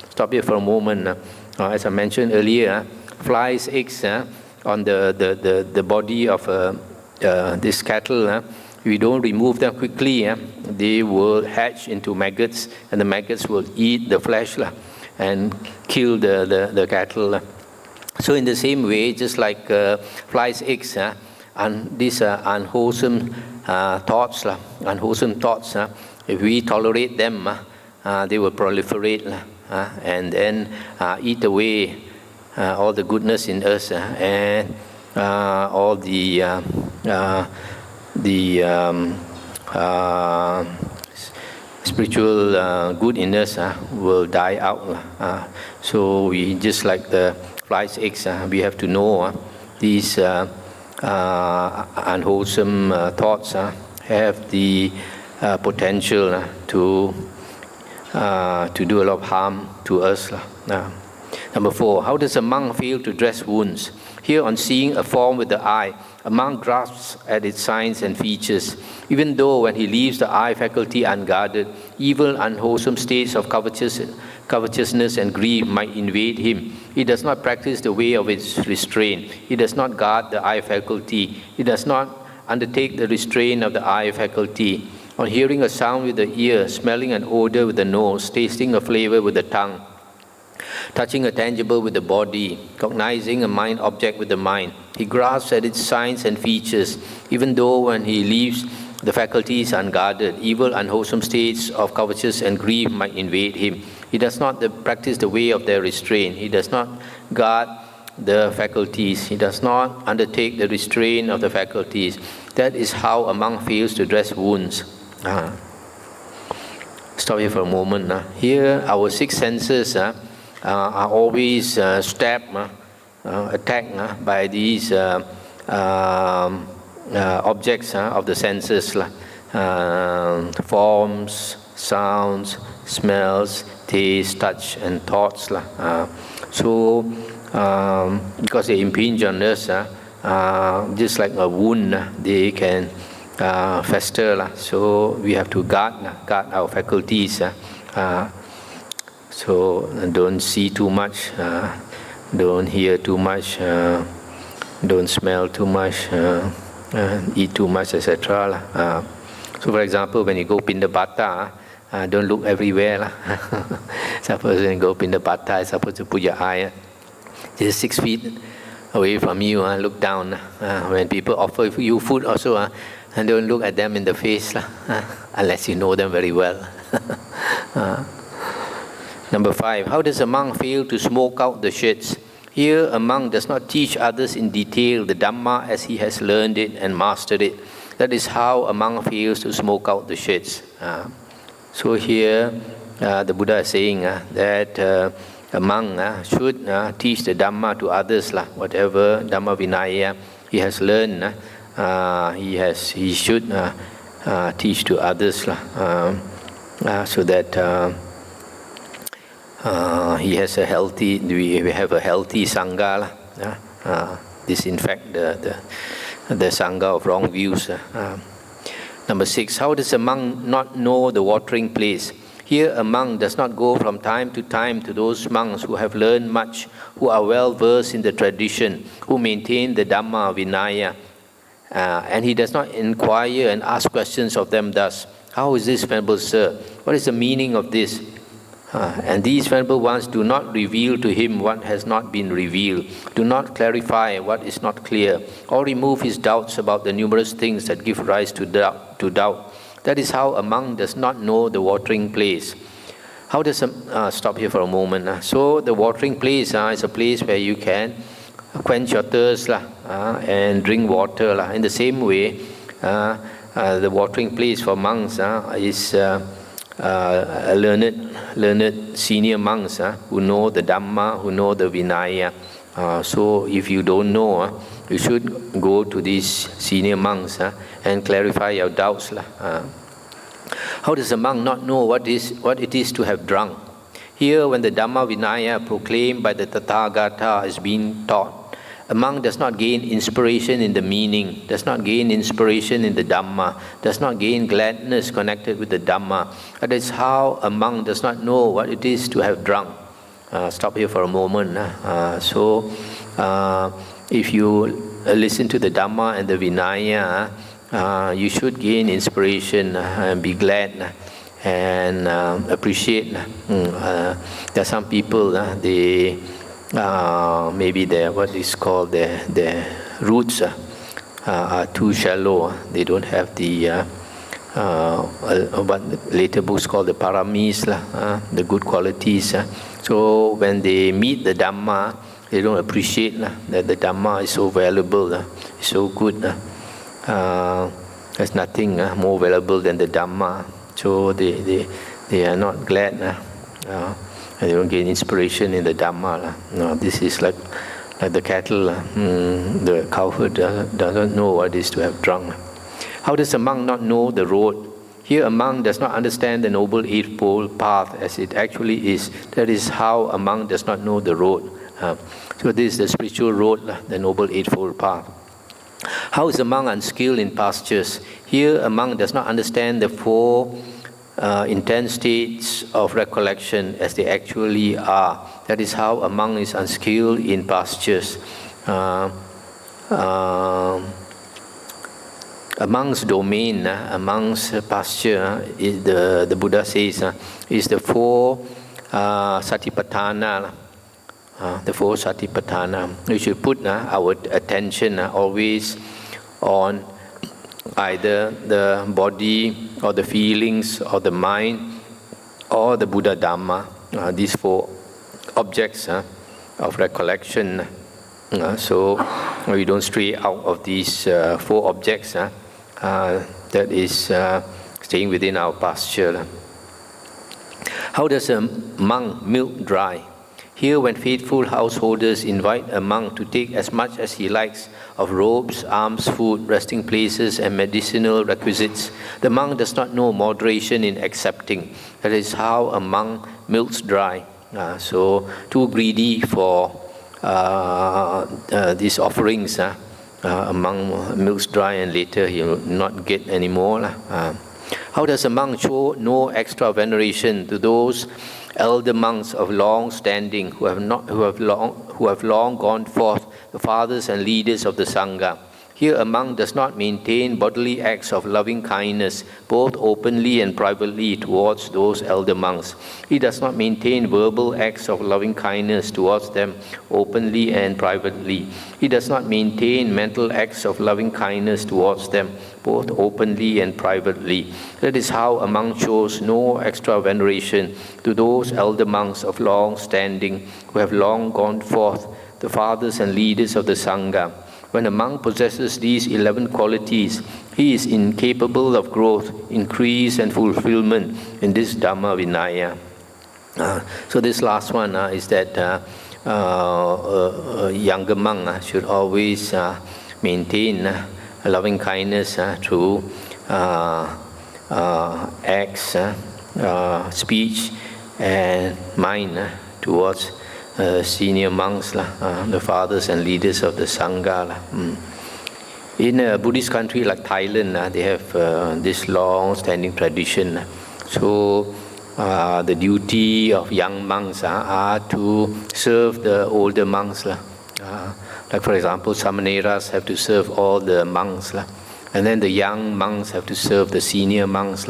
Stop here for a moment. As I mentioned earlier, flies' eggs on the body of this cattle, if we don't remove them quickly, they will hatch into maggots, and the maggots will eat the flesh and kill the cattle. So in the same way, just like flies' eggs, and these unwholesome thoughts, if we tolerate them, they will proliferate. And then eat away all the goodness in us, and all the spiritual good in us will die out. So we, just like the flies' eggs, we have to know these unwholesome thoughts have the potential to do a lot of harm to us. Number 4, how does a monk fail to dress wounds? Here, on seeing a form with the eye, a monk grasps at its signs and features. Even though when he leaves the eye faculty unguarded, evil, unwholesome states of covetousness and greed might invade him. He does not practice the way of its restraint. He does not guard the eye faculty. He does not undertake the restraint of the eye faculty. On hearing a sound with the ear, smelling an odor with the nose, tasting a flavor with the tongue, touching a tangible with the body, cognizing a mind object with the mind, he grasps at its signs and features. Even though when he leaves the faculties unguarded, evil, unwholesome states of covetous and grief might invade him. He does not practice the way of their restraint. He does not guard the faculties. He does not undertake the restraint of the faculties. That is how a monk fails to dress wounds. Stop here for a moment. Here, our 6 senses are always stabbed, attacked by these objects of the senses, forms, sounds, smells, taste, touch, and thoughts. Because they impinge on us, just like a wound, they can fester. So we have to guard our faculties. So don't see too much, don't hear too much, don't smell too much, eat too much, etc. So for example, when you go Pindapata, don't look everywhere. Suppose when you go Pindapata, supposed to put your eye just 6 feet away from you, look down. When people offer you food also, and don't look at them in the face, unless you know them very well. Number 5, how does a monk fail to smoke out the shits? Here, a monk does not teach others in detail the Dhamma as he has learned it and mastered it. That is how a monk fails to smoke out the shits. So here, the Buddha is saying that a monk should teach the Dhamma to others, whatever Dhamma Vinaya he has learned. He should teach to others, so that we have a healthy sangha. Disinfect the sangha of wrong views. Number 6, how does a monk not know the watering place? Here a monk does not go from time to time to those monks who have learned much, who are well versed in the tradition, who maintain the Dhamma Vinaya, and he does not inquire and ask questions of them thus. How is this, Venerable Sir? What is the meaning of this? And these Venerable Ones do not reveal to him what has not been revealed, do not clarify what is not clear, or remove his doubts about the numerous things that give rise to doubt. That is how a monk does not know the watering place. How does stop here for a moment. So the watering place is a place where you can quench your thirst and drink water. In the same way, the watering place for monks is learned senior monks who know the Dhamma, who know the Vinaya. So if you don't know, you should go to these senior monks and clarify your doubts. How does a monk not know what it is to have drunk? Here, when the Dhamma Vinaya proclaimed by the Tathagata is being taught, a monk does not gain inspiration in the meaning, does not gain inspiration in the Dhamma, does not gain gladness connected with the Dhamma. That is how a monk does not know what it is to have drunk. Stop here for a moment. If you listen to the Dhamma and the Vinaya, you should gain inspiration and be glad and appreciate. There are some people, maybe what is called their roots are too shallow. They don't have the what later books called the paramis, the good qualities. So when they meet the Dhamma, they don't appreciate that the Dhamma is so valuable, so good. There's nothing more valuable than the Dhamma. So they are not glad. They don't gain inspiration in the Dhamma. No, this is like the cattle. The cowherd doesn't know what it is to have drunk. How does a monk not know the road? Here a monk does not understand the Noble Eightfold Path as it actually is. That is how a monk does not know the road. So this is the spiritual road, the Noble Eightfold Path. How is a monk unskilled in pastures? Here a monk does not understand the 4 intense states of recollection as they actually are. That is how a monk is unskilled in pastures. A monk's domain, a monk's pasture, is the Buddha says, is the 4 satipatthana. The 4 satipatthana. We should put our attention always on either the body or the feelings or the mind or the Buddha Dhamma. These 4 objects of recollection. So we don't stray out of these 4 objects. That is staying within our pasture. How does a monk milk dry? Here, when faithful householders invite a monk to take as much as he likes of robes, alms, food, resting places, and medicinal requisites, the monk does not know moderation in accepting. That is how a monk milks dry. So, too greedy for these offerings. A monk milks dry and later he will not get any more. How does a monk show no extra veneration to those elder monks of long standing who have long gone forth, the fathers and leaders of the Sangha? Here a monk does not maintain bodily acts of loving kindness, both openly and privately towards those elder monks. He does not maintain verbal acts of loving kindness towards them, openly and privately. He does not maintain mental acts of loving kindness towards them, both openly and privately. That is how a monk shows no extra veneration to those elder monks of long standing who have long gone forth, the fathers and leaders of the Sangha. When a monk possesses these 11 qualities, he is incapable of growth, increase, and fulfillment in this Dhamma Vinaya. So this last one is that a younger monk should always maintain loving kindness through acts, speech, and mind towards senior monks, the fathers and leaders of the Sangha. In a Buddhist country like Thailand, they have this long-standing tradition. So the duty of young monks are to serve the older monks. Like for example, Samaneras have to serve all the monks. And then the young monks have to serve the senior monks.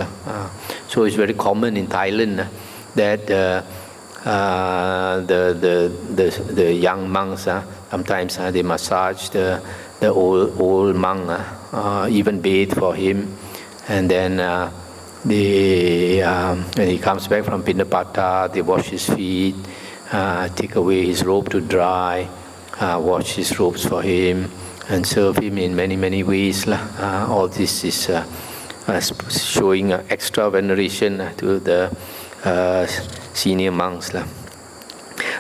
So it's very common in Thailand that the young monks sometimes they massage the old monk, even bathe for him, and then when he comes back from Pinapata, they wash his feet, take away his robe to dry, wash his robes for him, and serve him in many ways. All this is showing extra veneration to the senior monks.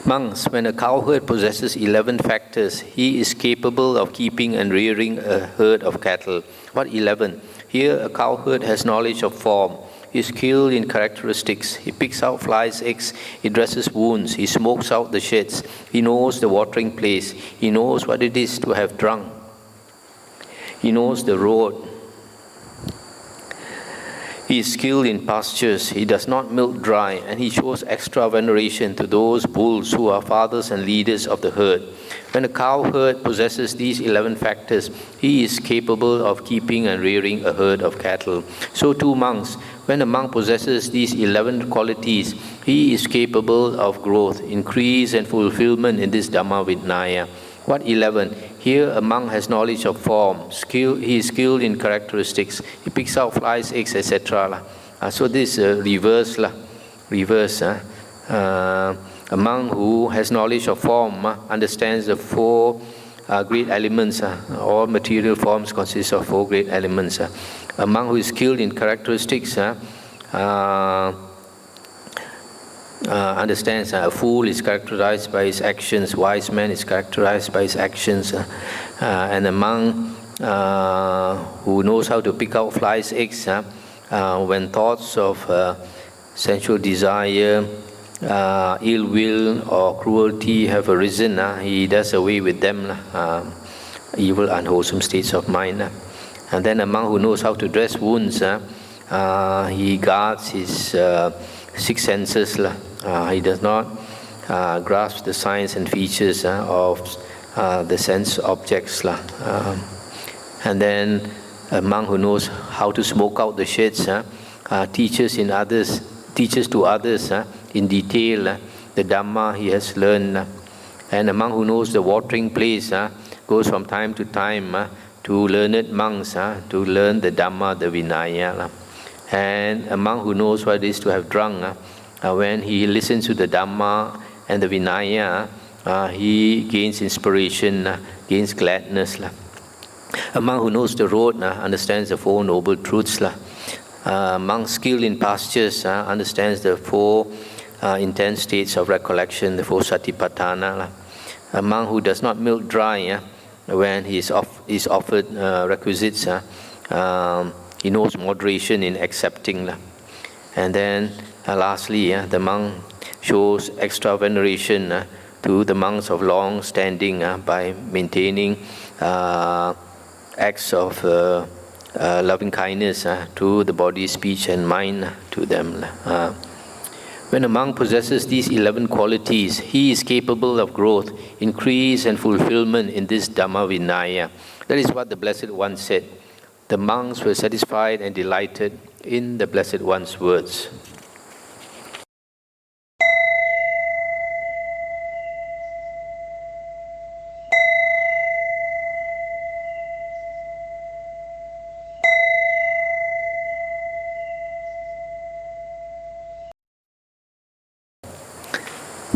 Monks, when a cowherd possesses 11 factors, he is capable of keeping and rearing a herd of cattle. What 11? Here a cowherd has knowledge of form. He is skilled in characteristics. He picks out flies' eggs. He dresses wounds. He smokes out the sheds. He knows the watering place. He knows what it is to have drunk. He knows the road. He is skilled in pastures, he does not milk dry, and he shows extra veneration to those bulls who are fathers and leaders of the herd. When a cowherd possesses these 11 factors, he is capable of keeping and rearing a herd of cattle. So too monks, when a monk possesses these 11 qualities, he is capable of growth, increase, and fulfillment in this Dhamma Vinaya. What 11? Here a monk has knowledge of form, he is skilled in characteristics, he picks out flies, eggs, etc. So this reverse. A monk who has knowledge of form understands the four great elements. All material forms consist of four great elements. A monk who is skilled in characteristics understands a fool is characterized by his actions, wise man is characterized by his actions, and a monk who knows how to pick out flies' eggs when thoughts of sensual desire, ill will or cruelty have arisen, he does away with them, evil unwholesome states of mind. And then a monk who knows how to dress wounds, he guards his six senses. He does not grasp the signs and features of the sense objects. And then a monk who knows how to smoke out the sheds teaches to others in detail the Dhamma he has learned. And a monk who knows the watering place goes from time to time to learned monks to learn the Dhamma, the Vinaya. And a monk who knows what it is to have drunk, when he listens to the Dhamma and the Vinaya, he gains inspiration, gains gladness. A monk who knows the road understands the Four Noble Truths. A monk skilled in pastures understands the four intense states of recollection, the 4 satipatthana. A monk who does not milk dry, when he is offered requisites, he knows moderation in accepting. And then lastly, the monk shows extra veneration to the monks of long standing by maintaining acts of loving kindness to the body, speech and mind to them. When a monk possesses these 11 qualities, he is capable of growth, increase and fulfillment in this Dhamma Vinaya. That is what the Blessed One said. The monks were satisfied and delighted in the Blessed One's words.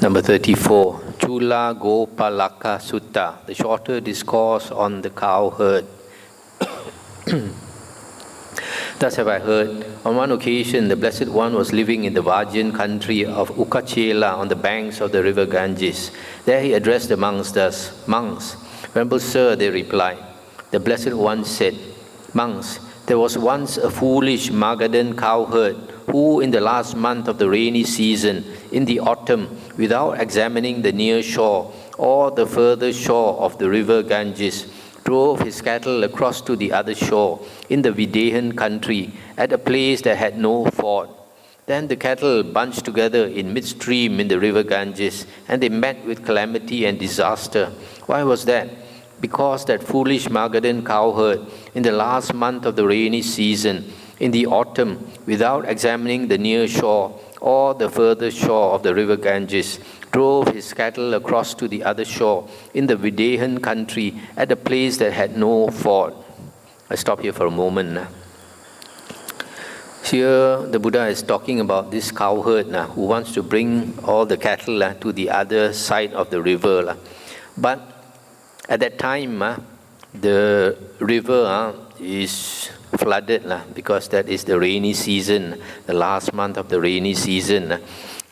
Number 34, Chula Gopalaka Sutta, the shorter discourse on the cow herd. Thus have I heard, on one occasion the Blessed One was living in the virgin country of Ukachela on the banks of the river Ganges. There he addressed the monks thus, "Monks, Venerable Sir," they replied. The Blessed One said, "Monks, there was once a foolish Magadhan cowherd who in the last month of the rainy season, in the autumn, without examining the near shore or the further shore of the river Ganges, drove his cattle across to the other shore in the Videhan country at a place that had no ford. Then the cattle bunched together in midstream in the river Ganges, and they met with calamity and disaster. Why was that? Because that foolish Magadhan cowherd, in the last month of the rainy season, in the autumn, without examining the near shore or the further shore of the river Ganges, drove his cattle across to the other shore in the Videhan country at a place that had no ford." I stop here for a moment. Here the Buddha is talking about this cowherd who wants to bring all the cattle to the other side of the river. But at that time, the river is flooded because that is the rainy season, the last month of the rainy season.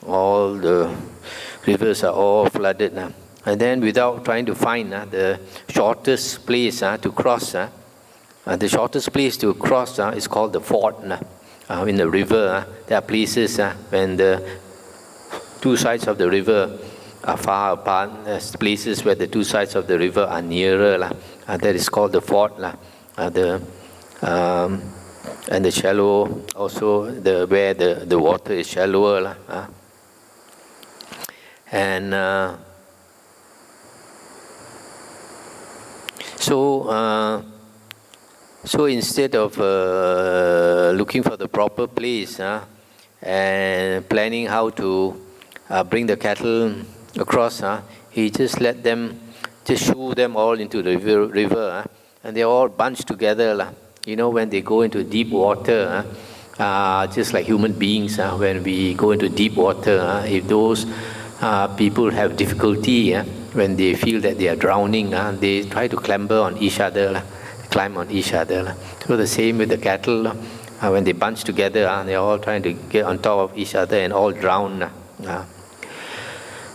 All the rivers are all flooded. And then without trying to find the shortest place to cross, the shortest place to cross is called the ford. In the river, there are places when the two sides of the river are far apart. There's places where the two sides of the river are nearer. That is called the ford. And the shallow, also where the water is shallower. And so instead of looking for the proper place and planning how to bring the cattle across, he just let them, just shoo them all into the river, and they all bunched together. You know, when they go into deep water, just like human beings, when we go into deep water, if those people have difficulty, when they feel that they are drowning, they try to climb on each other. So the same with the cattle, when they bunch together, they're all trying to get on top of each other and all drown.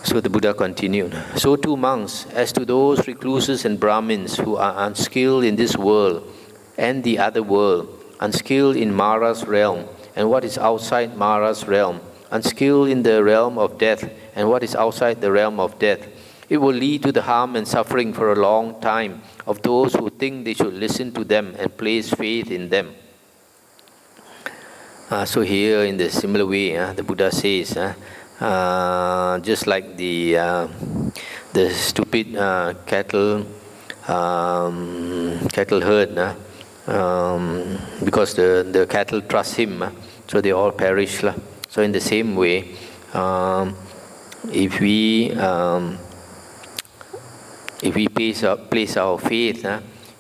So the Buddha continued, "So too monks, as to those recluses and Brahmins who are unskilled in this world and the other world, unskilled in Mara's realm and what is outside Mara's realm, unskilled in the realm of death and what is outside the realm of death, it will lead to the harm and suffering for a long time of those who think they should listen to them and place faith in them." So here in the similar way, the Buddha says, just like the stupid cattle herd, because the cattle trust him, so they all perish. So in the same way, if we place our faith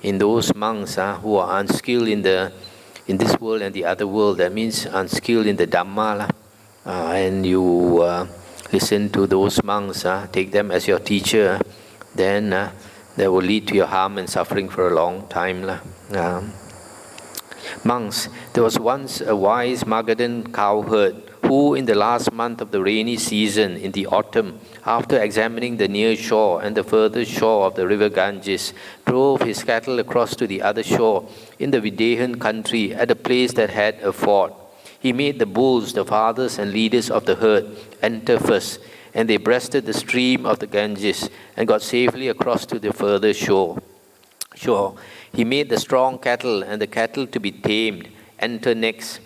in those monks who are unskilled in this world and the other world, that means unskilled in the Dhamma, and you listen to those monks, take them as your teacher, then that will lead to your harm and suffering for a long time. Monks, there was once a wise Magadhan cowherd who in the last month of the rainy season, in the autumn, after examining the near shore and the further shore of the river Ganges, drove his cattle across to the other shore in the Videhan country at a place that had a ford. He made the bulls, the fathers and leaders of the herd, enter first, and they breasted the stream of the Ganges and got safely across to the further shore. He made the strong cattle and the cattle to be tamed enter next,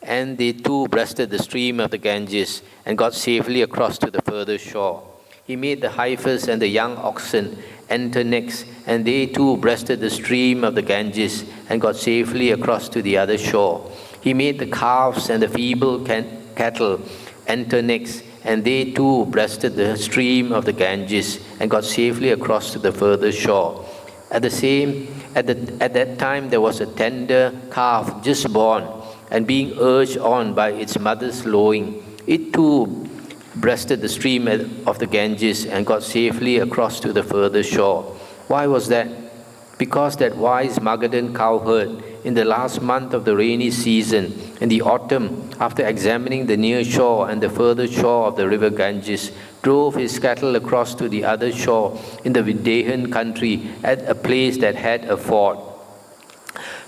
and they too breasted the stream of the Ganges and got safely across to the further shore. He made the heifers and the young oxen enter next, and they too breasted the stream of the Ganges and got safely across to the other shore. He made the calves and the feeble cattle enter next, and they too breasted the stream of the Ganges and got safely across to the further shore. At that time there was a tender calf just born, and being urged on by its mother's lowing, it too breasted the stream of the Ganges and got safely across to the further shore. Why was that? Because that wise Magadhan cowherd, in the last month of the rainy season, in the autumn, after examining the near shore and the further shore of the river Ganges, drove his cattle across to the other shore in the Videhan country at a place that had a ford.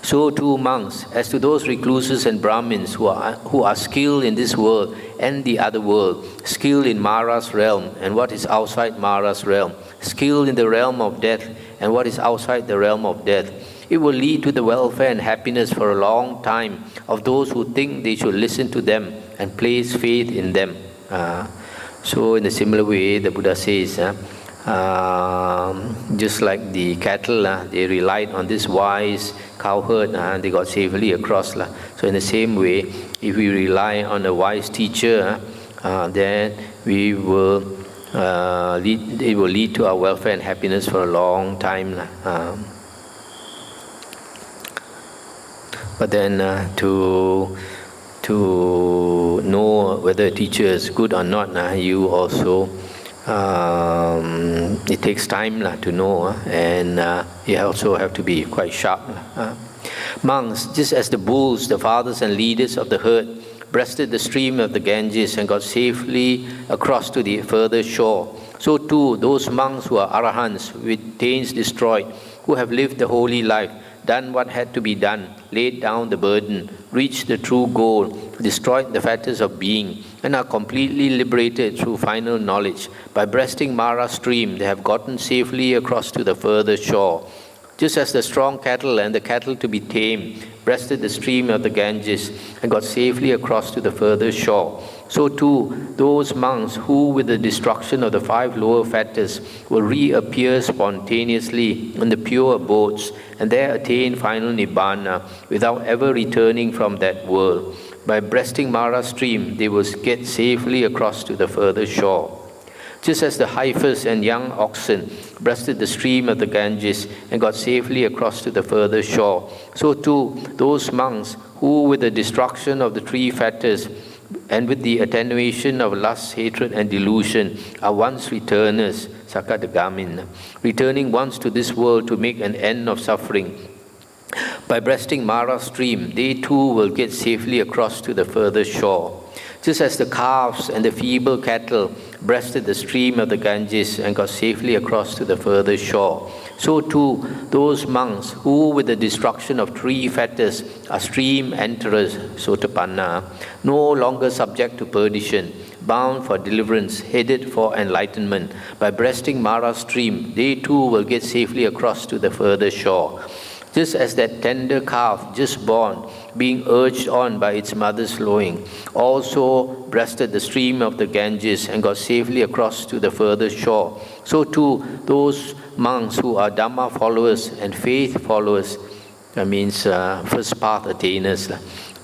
So too monks, as to those recluses and Brahmins who are skilled in this world and the other world, skilled in Mara's realm and what is outside Mara's realm, skilled in the realm of death and what is outside the realm of death, it will lead to the welfare and happiness for a long time of those who think they should listen to them and place faith in them. So in a similar way, the Buddha says, just like the cattle, they relied on this wise cowherd, and they got safely across. So in the same way, if we rely on a wise teacher, then it will lead to our welfare and happiness for a long time. But then to know whether a teacher is good or not, you also it takes time to know, and you also have to be quite sharp. Monks, just as the bulls, the fathers and leaders of the herd, breasted the stream of the Ganges and got safely across to the further shore, so too those monks who are arahants, with taints destroyed, who have lived the holy life, done what had to be done, laid down the burden, reached the true goal, destroyed the fetters of being, and are completely liberated through final knowledge. By breasting Mara stream, they have gotten safely across to the further shore. Just as the strong cattle and the cattle to be tamed breasted the stream of the Ganges and got safely across to the further shore, so too those monks who, with the destruction of the 5 lower fetters, will reappear spontaneously in the pure abodes and there attain final Nibbana without ever returning from that world. By breasting Mara stream, they will get safely across to the further shore. Just as the heifers and young oxen breasted the stream of the Ganges and got safely across to the further shore, so too those monks who, with the destruction of the 3 fetters and with the attenuation of lust, hatred and delusion, are once returners, Sakadagamin, returning once to this world to make an end of suffering. By breasting Mara stream, they too will get safely across to the further shore. Just as the calves and the feeble cattle breasted the stream of the Ganges and got safely across to the further shore, so too those monks who, with the destruction of 3 fetters, are stream enterers, Sotapanna, no longer subject to perdition, bound for deliverance, headed for enlightenment. By breasting Mara stream, they too will get safely across to the further shore. Just as that tender calf just born, being urged on by its mother's lowing, also breasted the stream of the Ganges and got safely across to the further shore, so too those monks who are Dhamma followers and faith followers, that means first path attainers,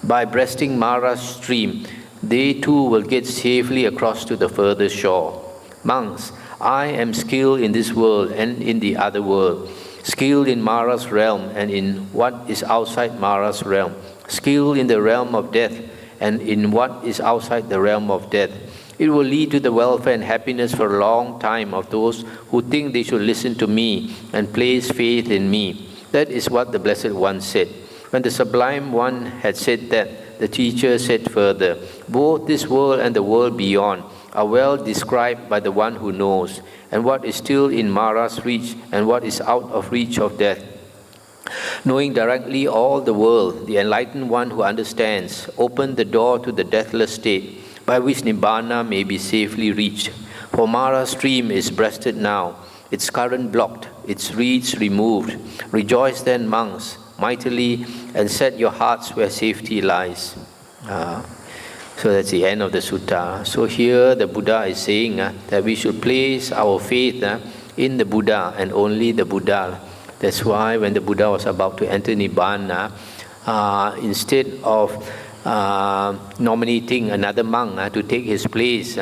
by breasting Mara stream, they too will get safely across to the further shore. Monks, I am skilled in this world and in the other world, skilled in Mara's realm and in what is outside Mara's realm, skilled in the realm of death and in what is outside the realm of death. It will lead to the welfare and happiness for a long time of those who think they should listen to me and place faith in me. That is what the Blessed One said. When the Sublime One had said that, the teacher said further, both this world and the world beyond are well described by the one who knows, and what is still in Mara's reach and what is out of reach of death. Knowing directly all the world, the enlightened one who understands opened the door to the deathless state, by which Nibbana may be safely reached. For Mara's stream is breasted now, its current blocked, its reeds removed. Rejoice then, monks, mightily, and set your hearts where safety lies. So that's the end of the sutta. So here the Buddha is saying that we should place our faith in the Buddha and only the Buddha. That's why when the Buddha was about to enter Nibbana, instead of nominating another monk to take his place,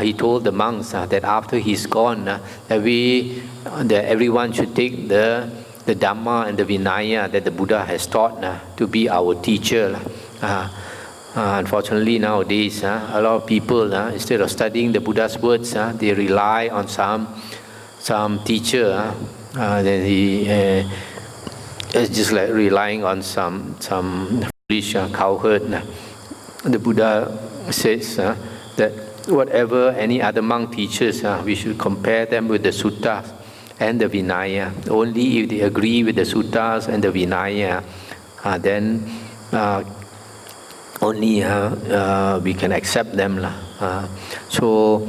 he told the monks that after he's gone, that everyone should take the Dhamma and the Vinaya that the Buddha has taught to be our teacher. Unfortunately, nowadays, a lot of people, instead of studying the Buddha's words, they rely on some teacher. Then he is just like relying on some foolish cowherd. The Buddha says that whatever any other monk teaches, we should compare them with the Suttas and the Vinaya. Only if they agree with the Suttas and the Vinaya, then only we can accept them. So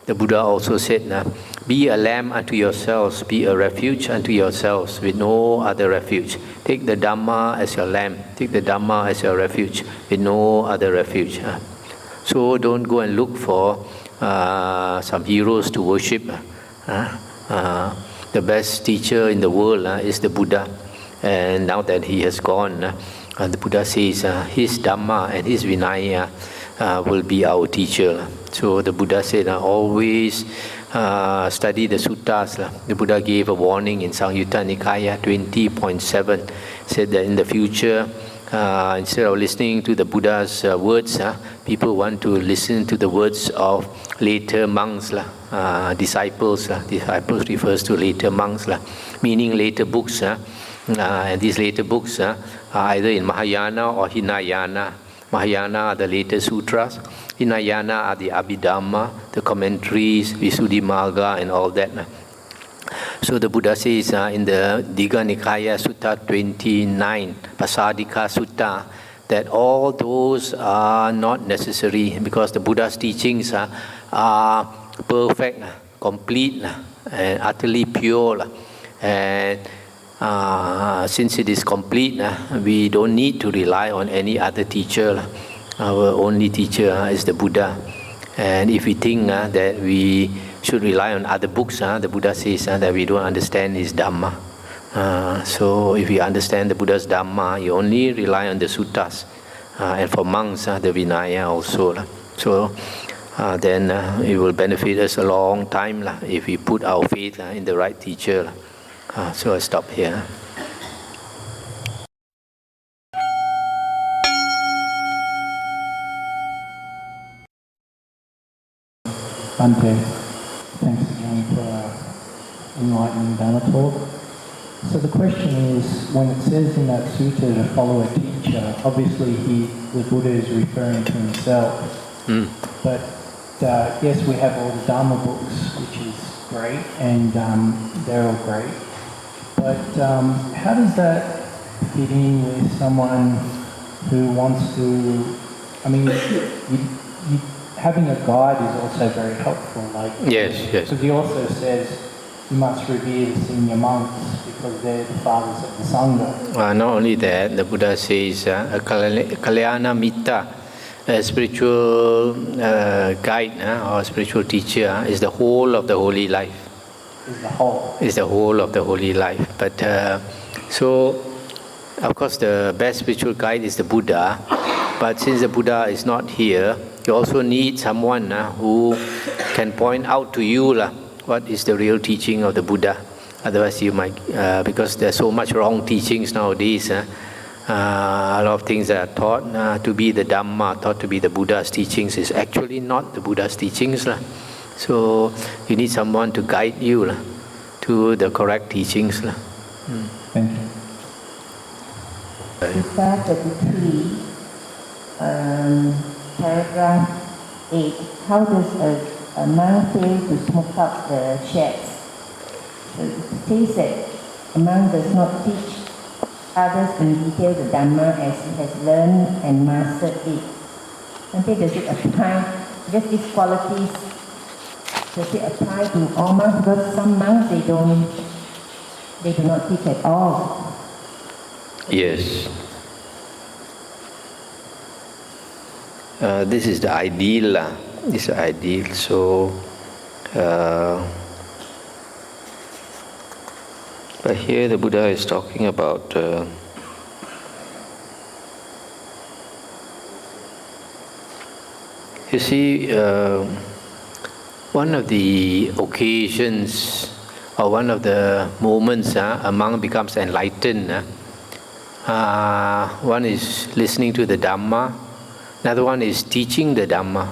the Buddha also said, be a lamb unto yourselves, be a refuge unto yourselves, with no other refuge. Take the Dhamma as your lamb, take the Dhamma as your refuge, with no other refuge. So don't go and look for some heroes to worship. The best teacher in the world is the Buddha. And now that he has gone, the Buddha says his Dhamma and his Vinaya will be our teacher. So the Buddha said, always study the suttas. The Buddha gave a warning in Samyutta Nikaya 20.7. Said that in the future, instead of listening to the Buddha's words, people want to listen to the words of later monks, disciples. Disciples refers to later monks, meaning later books. And these later books are either in Mahayana or Hinayana. Mahayana are the later sutras. Hinayana are the Abhidhamma, the commentaries, Visuddhimagga, and all that. So the Buddha says in the Digha Nikaya Sutta 29, Pasadika Sutta, that all those are not necessary because the Buddha's teachings are perfect, complete, and utterly pure. And since it is complete, we don't need to rely on any other teacher. Our only teacher is the Buddha. And if we think that we should rely on other books, the Buddha says that we don't understand his Dhamma. So if you understand the Buddha's Dhamma, you only rely on the suttas. And for monks, the Vinaya also. So then it will benefit us a long time if we put our faith in the right teacher. So I stop here. Bhante, thanks again for enlightening Dhamma talk. So the question is, when it says in that sutta to follow a teacher, obviously the Buddha is referring to himself. But yes, we have all the Dhamma books, which is great, and they're all great. But how does that fit in with someone who wants to, I mean, having a guide is also very helpful. Yes. Because he also says you must revere the senior monks because they're the fathers of the Sangha. Not only that, the Buddha says a Kalyana Mitta, a spiritual guide or spiritual teacher is the whole of the holy life. Is the whole of the holy life. But so, of course, the best spiritual guide is the Buddha. But since the Buddha is not here, you also need someone who can point out to you what is the real teaching of the Buddha. Otherwise, you might, because there's so much wrong teachings nowadays. A lot of things that are taught to be the Dhamma, taught to be the Buddha's teachings, is actually not the Buddha's teachings. So you need someone to guide you to the correct teachings. Thank you. Sutta 33, paragraph 8. How does a monk fail to smoke up the shares? So it says that a monk does not teach others in detail the Dhamma as he has learned and mastered it. And does it apply, just these qualities, does it apply to all monks? Because some monks, they do not teach at all. Yes. This is the ideal. This is the ideal. So, but here the Buddha is talking about you see, one of the occasions or one of the moments a monk becomes enlightened. One is listening to the Dhamma, another one is teaching the Dhamma,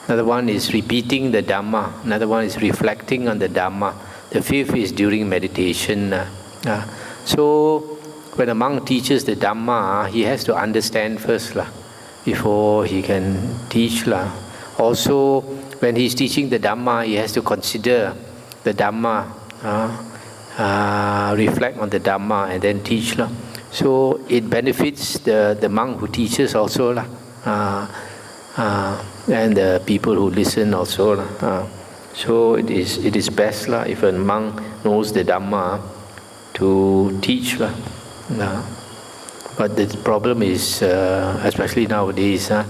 another one is repeating the Dhamma, another one is reflecting on the Dhamma. The fifth is during meditation. So when a monk teaches the Dhamma, he has to understand first before he can teach. Also, when he's teaching the Dhamma, he has to consider the Dhamma, reflect on the Dhamma and then teach. So it benefits the monk who teaches also, and the people who listen also. So it is best if a monk knows the Dhamma to teach. But the problem is, especially nowadays, a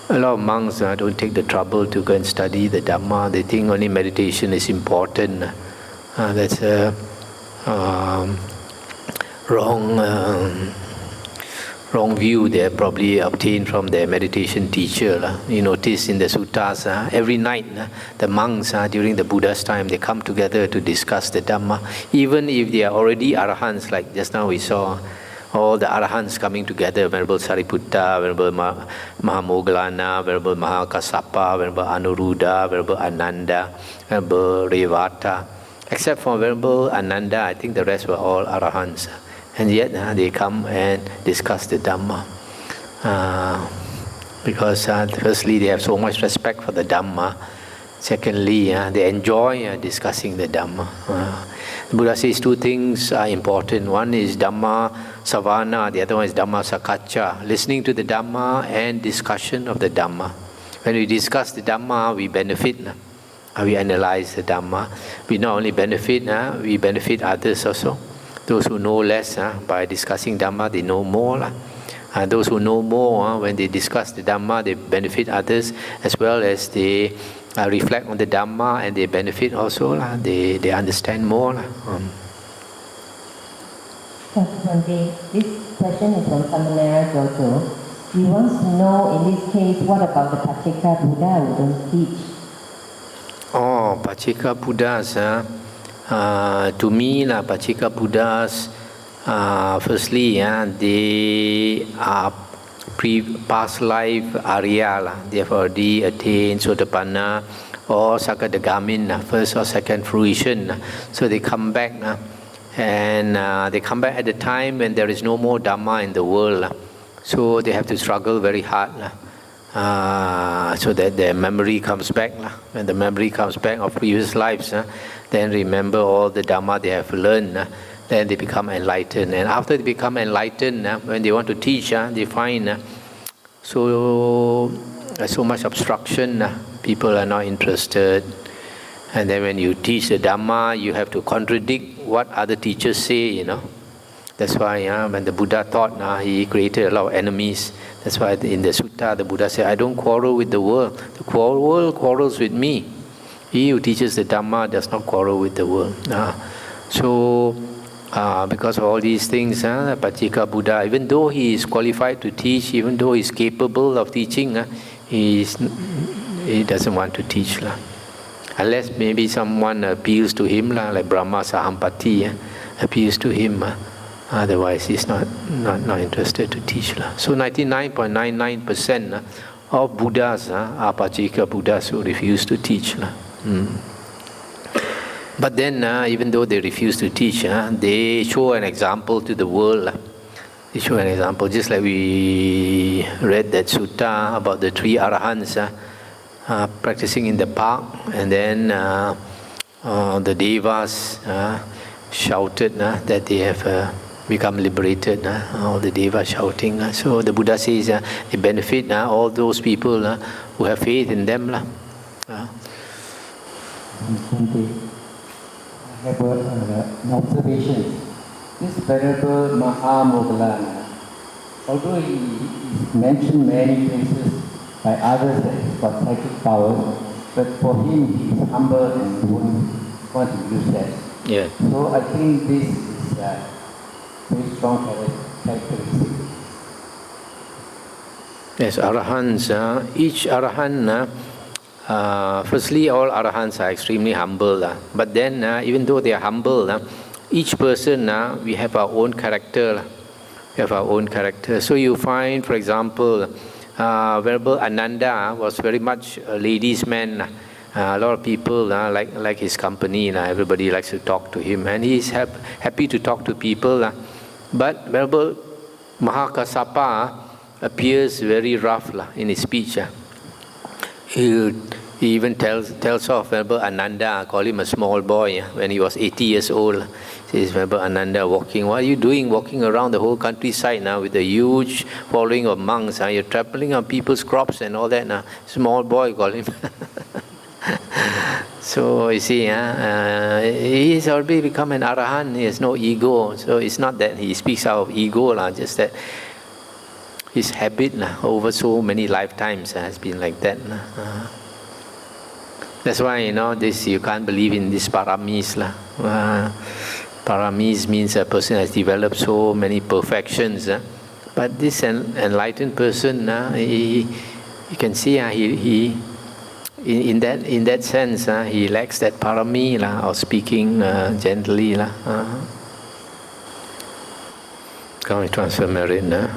lot of monks don't take the trouble to go and study the Dhamma. They think only meditation is important. That's a wrong view they have probably obtained from their meditation teacher. You notice in the suttas, every night the monks during the Buddha's time, they come together to discuss the Dhamma. Even if they are already arahants, like just now we saw all the arahants coming together, Venerable Sariputta, Venerable Mahamoggallana, Venerable Mahakassapa, Venerable Anuruddha, Venerable Ananda, Venerable Revata. Except for Venerable Ananda, I think the rest were all arahants. And yet they come and discuss the Dhamma. Because firstly, they have so much respect for the Dhamma. Secondly, they enjoy discussing the Dhamma. The Buddha says two things are important. One is Dhamma Savana, the other one is Dhamma Sakacca. Listening to the Dhamma and discussion of the Dhamma. When we discuss the Dhamma, we benefit. We analyze the Dhamma. We not only benefit, we benefit others also. Those who know less, by discussing Dhamma, they know more. Those who know more, when they discuss the Dhamma, they benefit others, as well as they reflect on the Dhamma and they benefit also. They understand more. This question is from Samanera Jojo. He wants to know, in this case, what about the Pacceka Buddha who don't teach? Oh, Pacceka Buddhas, to me, Pacceka Buddhas, firstly, they are past life Arya. They have already attained Sotapanna or Sakadagamin, first or second fruition. So they come back, and they come back at the time when there is no more Dhamma in the world. So they have to struggle very hard. So that their memory comes back. When the memory comes back of previous lives, then remember all the Dhamma they have learned. Then they become enlightened. And after they become enlightened, when they want to teach, they find so much obstruction. People are not interested. And then when you teach the Dhamma, you have to contradict what other teachers say, That's why when the Buddha taught, he created a lot of enemies. That's why in the sutta, the Buddha said, I don't quarrel with the world. The world quarrels with me. He who teaches the Dhamma does not quarrel with the world. So, because of all these things, Pacceka Buddha, even though he is qualified to teach, even though he is capable of teaching, he doesn't want to teach. Unless maybe someone appeals to him, like Brahma Sahampati appeals to him. Otherwise, he's not interested to teach. So 99.99% of Buddhas are Pacceka Buddhas who refuse to teach. But then, even though they refuse to teach, they show an example to the world. He showed an example, just like we read that sutta about the three arahants practicing in the park, and then the devas shouted that they have become liberated. All the devas shouting. So the Buddha says they benefit all those people who have faith in them. Thank you. I have an observation. This Venerable Maha Moggallana, although he is mentioned many places by others that he's got psychic power, but for him he is humble and wouldn't want to use that. Yeah. So I think this is a very strong characteristic. Yes, arahants. Each arahant, firstly, all arahants are extremely humble. But then, even though they are humble, each person, we have our own character. We have our own character. So you find, for example, Venerable Ananda was very much a ladies' man. A lot of people like his company. Everybody likes to talk to him, and he's happy to talk to people. But Venerable Mahakassapa appears very rough in his speech. He even tells off Venerable Ananda, call him a small boy when he was 80 years old. Says Venerable Ananda walking, what are you doing walking around the whole countryside now with a huge following of monks? You're trampling on people's crops and all that. Small boy, call him. So you see, he's already become an arahant. He has no ego. So it's not that he speaks out of ego, just that his habit over so many lifetimes has been like that. That's why this you can't believe in these paramis. Paramis means a person has developed so many perfections. But this enlightened person, you can see he in that sense he lacks that parami of speaking gently. Can we transfer merit?